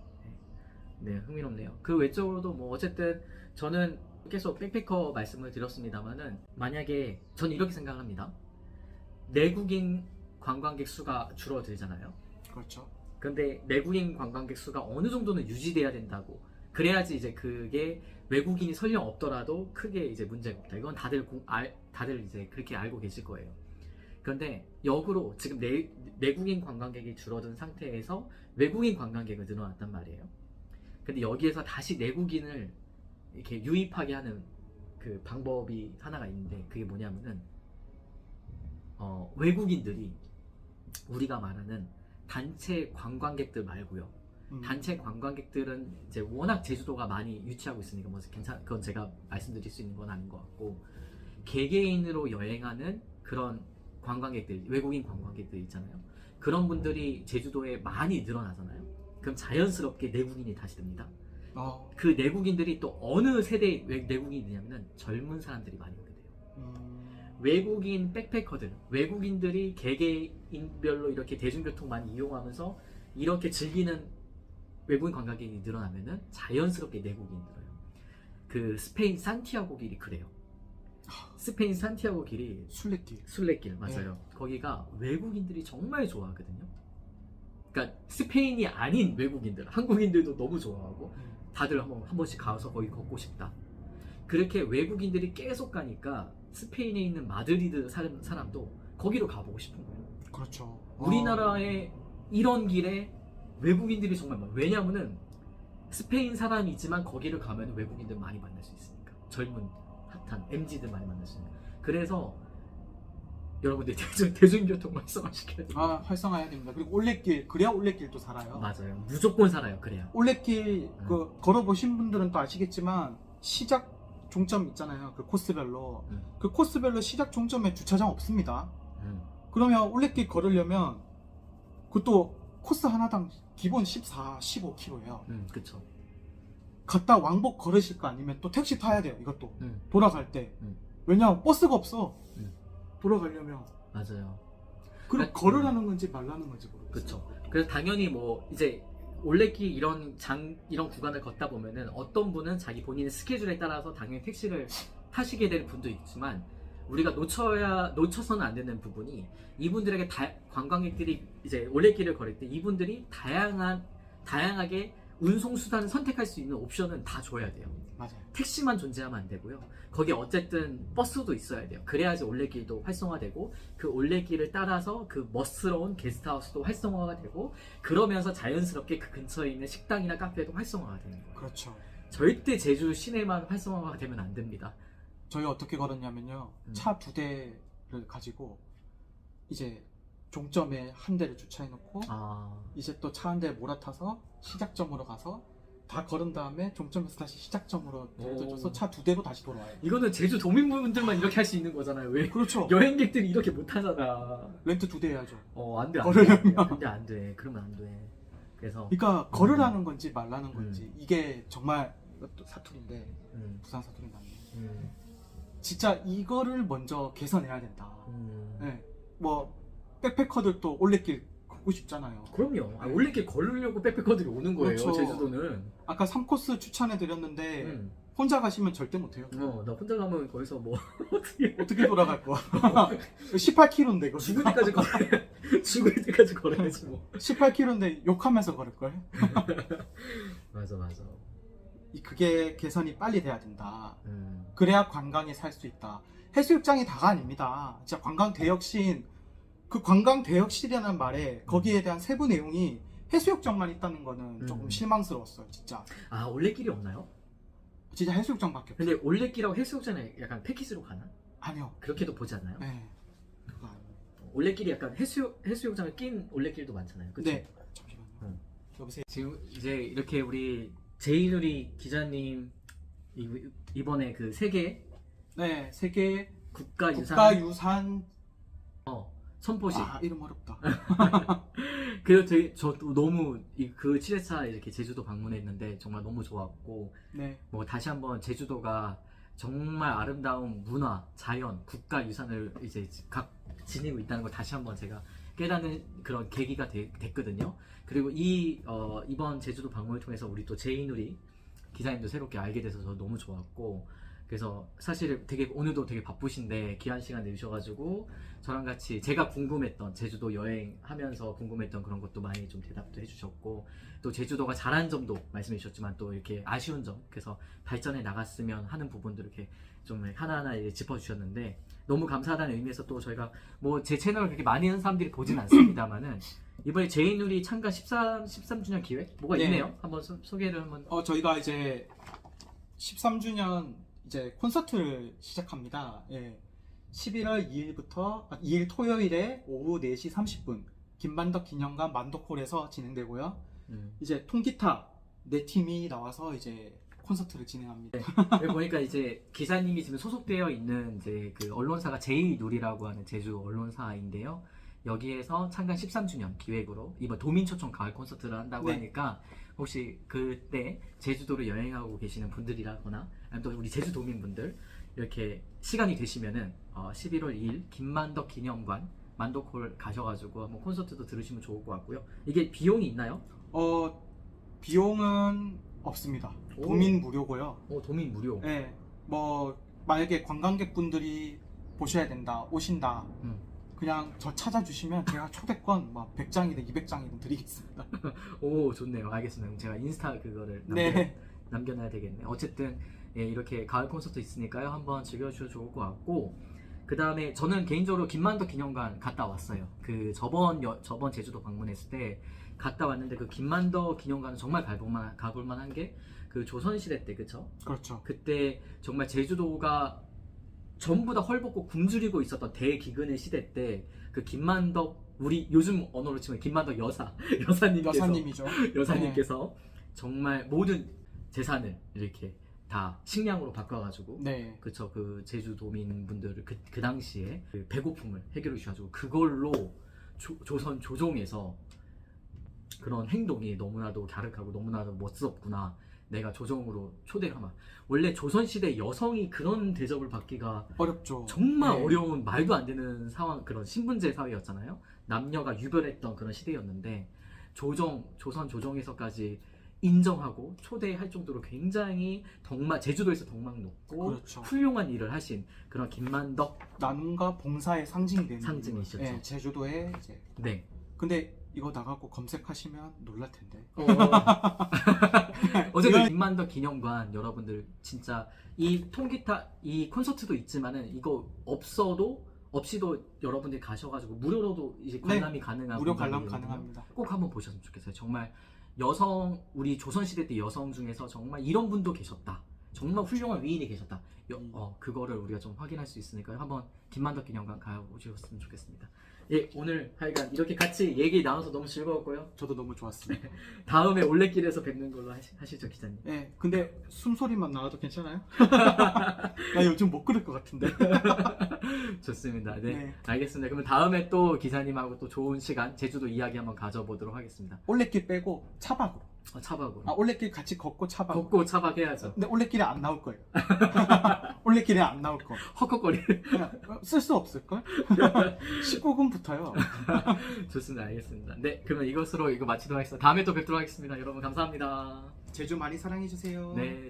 네, 흥미롭네요. 그 외적으로도 뭐 어쨌든 저는 계속 백패커 말씀을 드렸습니다만은 만약에 저는 이렇게 생각을 합니다. 내국인 관광객 수가 줄어들잖아요. 그렇죠. 근데 내국인 관광객 수가 어느 정도는 유지돼야 된다고. 그래야지 이제 그게 외국인이 설령 없더라도 크게 이제 문제가 없다. 이건 다들 이제 그렇게 알고 계실 거예요. 그런데 역으로 지금 내국인 관광객이 줄어든 상태에서 외국인 관광객은 늘어났단 말이에요. 근데 여기에서 다시 내국인을 이렇게 유입하게 하는 그 방법이 하나가 있는데 그게 뭐냐면은 외국인들이 우리가 말하는 단체 관광객들 말고요. 단체 관광객들은 이제 워낙 제주도가 많이 유치하고 있으니까 뭐 그건 제가 말씀드릴 수 있는 건 아닌 것 같고 개개인으로 여행하는 그런 관광객들, 외국인 관광객들 있잖아요. 그런 분들이 제주도에 많이 늘어나잖아요. 그럼 자연스럽게 내국인이 다시 됩니다. 그 내국인들이 또 어느 세대의 내국인이냐면은 젊은 사람들이 많이 오게 돼요. 외국인 백패커들, 외국인들이 개개인별로 이렇게 대중교통 많이 이용하면서 이렇게 즐기는 외국인 관광객이 늘어나면은 자연스럽게 내국인이 늘어요. 그 스페인 산티아고 길이 그래요. 스페인 산티아고 길이 순례길 맞아요. 맞아요. 거기가 외국인들이 정말 좋아하거든요. 그러니까 스페인이 아닌 외국인들, 한국인들도 너무 좋아하고 다들 한 번씩 가서 거기 걷고 싶다. 그렇게 외국인들이 계속 가니까 스페인에 있는 마드리드 사람도 거기로 가보고 싶은 거예요. 그렇죠. 우리나라의 이런 길에 외국인들이 정말 많아요. 왜냐하면은 스페인 사람이지만 거기를 가면 외국인들 많이 만날 수 있으니까. 젊은 핫한 MZ들 많이 만날 수 있으니까. 그래서 여러분들 대중교통 활성화시켜야 돼요. 활성화해야 됩니다. 그리고 올레길, 그래야 올레길도 살아요. 맞아요. 무조건 살아요. 그래야. 올레길 걸어보신 분들은 또 아시겠지만 시작 종점 있잖아요. 그 코스별로. 그 코스별로 시작 종점에 주차장 없습니다. 그러면 올레길 걸으려면 그것도 코스 하나당 기본 14, 15km예요. 그쵸. 갔다 왕복 걸으실 거 아니면 또 택시 타야 돼요. 이것도 돌아갈 때. 왜냐면 버스가 없어. 돌아가려면. 맞아요. 그럼 걸으라는 건지 말라는 건지 모르겠어요. 그쵸. 그래서 당연히 뭐 이제 올레길 이런 구간을 걷다 보면은 어떤 분은 자기 본인의 스케줄에 따라서 당연히 택시를 타시게 될 분도 있지만 우리가 놓쳐서는 안 되는 부분이 이분들에게 관광객들이 이제 올레길을 걸을 때 이분들이 다양하게 운송수단을 선택할 수 있는 옵션은 다 줘야 돼요. 맞아요. 택시만 존재하면 안 되고요. 거기 어쨌든 버스도 있어야 돼요. 그래야지 올레길도 활성화되고 그 올레길을 따라서 그 멋스러운 게스트하우스도 활성화가 되고 그러면서 자연스럽게 그 근처에 있는 식당이나 카페도 활성화가 되는 거예요. 그렇죠. 절대 제주 시내만 활성화가 되면 안 됩니다. 저희 어떻게 걸었냐면요. 차 2대를 가지고 이제 종점에 한 대를 주차해 놓고 이제 또 차 한 대 몰아타서 시작점으로 가서 다 걸은 다음에 종점에서 다시 시작점으로 데려다줘서 차 2대로 다시 돌아와요. 이거는 제주 도민분들만 이렇게 할 수 있는 거잖아요. 왜? 그렇죠. 여행객들이 이렇게 못 하잖아. 렌트 2대 해야죠. 안 돼. 걸으려면. 안 돼. 그러면 안 돼. 그래서 그러니까 걸으라는 건지 말라는 건지 이게 정말 이것도 사투리인데 부산 사투리 맞네. 진짜 이거를 먼저 개선해야 된다. 네. 뭐 백패커들도 올레길 걷고 싶잖아요. 그럼요. 올레길 걸으려고 백패커들이 오는 거예요. 그렇죠. 제주도는. 아까 3코스 추천해 드렸는데 혼자 가시면 절대 못해요. 나 혼자 가면 거기서 뭐 어떻게 돌아갈 거야? 18km인데 그거. 죽을 때까지 걸어야지 뭐. 18km인데 욕하면서 걸을 걸. 맞아. 그게 개선이 빨리 돼야 된다. 그래야 관광이 살 수 있다. 해수욕장이 다가 아닙니다. 진짜 관광 대혁신, 그 관광 대혁신이라는 말에 거기에 대한 세부 내용이 해수욕장만 있다는 거는 조금 실망스러웠어요, 진짜. 올레길이 없나요? 진짜 해수욕장밖에 없어요. 근데 올레길하고 해수욕장에 약간 패키지로 가나? 아니요. 그렇게도 보지 않나요? 네. 그거 아니에요. 올레길이 약간 해수욕장을 낀 올레길도 많잖아요. 그쵸? 네. 잠시만요. 여보세요. 지금 이제 이렇게 우리 제이누리 기자님 이번에 그 세계 네, 세계 국가유산 선포식. 아, 이름 어렵다. 그래서 저도 너무 그 7회차 이렇게 제주도 방문했는데 정말 너무 좋았고, 네. 뭐 다시 한번 제주도가 정말 아름다운 문화, 자연, 국가유산을 이제 각 지니고 있다는 걸 다시 한번 제가 깨닫는 그런 계기가 됐거든요. 그리고 이번 제주도 방문을 통해서 우리 또 제이누리 기자님도 새롭게 알게 돼서 저 너무 좋았고, 그래서 사실 오늘도 되게 바쁘신데 귀한 시간 내주셔가지고 저랑 같이 제가 궁금했던 제주도 여행하면서 궁금했던 그런 것도 많이 좀 대답도 해주셨고, 또 제주도가 잘한 점도 말씀해 주셨지만 또 이렇게 아쉬운 점, 그래서 발전해 나갔으면 하는 부분들 이렇게 좀 하나하나 이제 짚어주셨는데 너무 감사하다는 의미에서 또 저희가 뭐 제 채널을 그렇게 많이 하는 사람들이 보진 않습니다만은 이번에 제이누리 참가 13주년 기획 뭐가 네. 있네요. 한번 소개를 한번. 저희가 이제 13주년 이제 콘서트를 시작합니다. 예. 11월 2일 토요일에 오후 4시 30분 김만덕 기념관 만덕홀에서 진행되고요. 이제 통기타 4팀이 나와서 이제 콘서트를 진행합니다. 여기 보니까 이제 기사님이 지금 소속되어 있는 이제 그 언론사가 제이누리라고 하는 제주 언론사인데요. 여기에서 창간 13주년 기획으로 이번 도민초청 가을 콘서트를 한다고 네. 하니까 혹시 그때 제주도를 여행하고 계시는 분들이라거나 아니면 또 우리 제주도민분들 이렇게 시간이 되시면은 11월 2일 김만덕 기념관 만덕홀 가셔가지고 한번 콘서트도 들으시면 좋을 것 같고요. 이게 비용이 있나요? 비용은 없습니다. 오. 도민 무료고요. 도민 무료. 네. 뭐 만약에 관광객분들이 보셔야 된다, 오신다. 그냥 저 찾아주시면 제가 초대권 뭐 100장이든 200장이든 드리겠습니다. 오, 좋네요. 알겠습니다. 그럼 제가 인스타 그거를 네. 남겨놔야 되겠네요. 어쨌든 예, 이렇게 가을 콘서트 있으니까요. 한번 즐겨주셔도 좋을 것 같고, 그 다음에 저는 개인적으로 김만덕 기념관 갔다 왔어요. 그 저번 제주도 방문했을 때 갔다 왔는데 그 김만덕 기념관은 정말 가볼 만한 게 그 조선시대 때, 그쵸? 그렇죠. 그때 정말 제주도가 전부 다 헐벗고 굶주리고 있었던 대기근의 시대 때 그 김만덕, 우리 요즘 언어로 치면 김만덕 여사님께서 여사님이죠. 정말 모든 재산을 이렇게 다 식량으로 바꿔가지고 네. 그쵸, 그 제주도민 분들을 그 당시에 그 배고픔을 해결해 주셔가지고 그걸로 조선 조정에서 그런 행동이 너무나도 갸륵하고 너무나도 멋스럽구나, 내가 조정으로 초대를 하면 원래 조선시대 여성이 그런 대접을 받기가 어렵죠. 정말 네. 어려운, 말도 안 되는 상황, 그런 신분제 사회였잖아요. 남녀가 유별했던 그런 시대였는데 조선 조정에서까지 인정하고 초대할 정도로 굉장히 제주도에서 덕망 높고 그렇죠. 훌륭한 일을 하신 그런 김만덕. 나눔과 봉사의 상징이 되는 상징이셨죠. 네, 제주도에 이제. 네. 근데 이거 나가고 검색하시면 놀랄 텐데. 어쨌든 김만덕 기념관 여러분들 진짜 이 통기타 이 콘서트도 있지만은 이거 없이도 여러분들이 가셔가지고 무료로도 이제 관람이 가능한 무료 관람 공간이거든요. 가능합니다. 꼭 한번 보셨으면 좋겠어요. 정말 우리 조선시대 때 여성 중에서 정말 이런 분도 계셨다, 정말 훌륭한 위인이 계셨다, 그거를 우리가 좀 확인할 수 있으니까요. 한번 김만덕 기념관 가보셨으면 좋겠습니다. 예, 오늘 하여간 이렇게 같이 얘기 나눠서 너무 즐거웠고요. 저도 너무 좋았습니다. 다음에 올레길에서 뵙는 걸로 하시죠, 기자님. 네, 근데 숨소리만 나와도 괜찮아요? 나 요즘 못 그럴 것 같은데. 좋습니다. 네, 네. 알겠습니다. 그러면 다음에 또 기자님하고 또 좋은 시간 제주도 이야기 한번 가져보도록 하겠습니다. 올레길 빼고 차박으로. 차박으로. 올레길 같이 걷고 차박. 걷고 차박해야죠. 근데 올레길에 안 나올 거예요. 올레길에 안 나올 거. 헉헉거리. 쓸 수 없을 걸? 19금부터요. 좋습니다. 알겠습니다. 네, 그러면 이것으로 이거 마치도록 하겠습니다. 다음에 또 뵙도록 하겠습니다. 여러분 감사합니다. 제주 많이 사랑해 주세요. 네.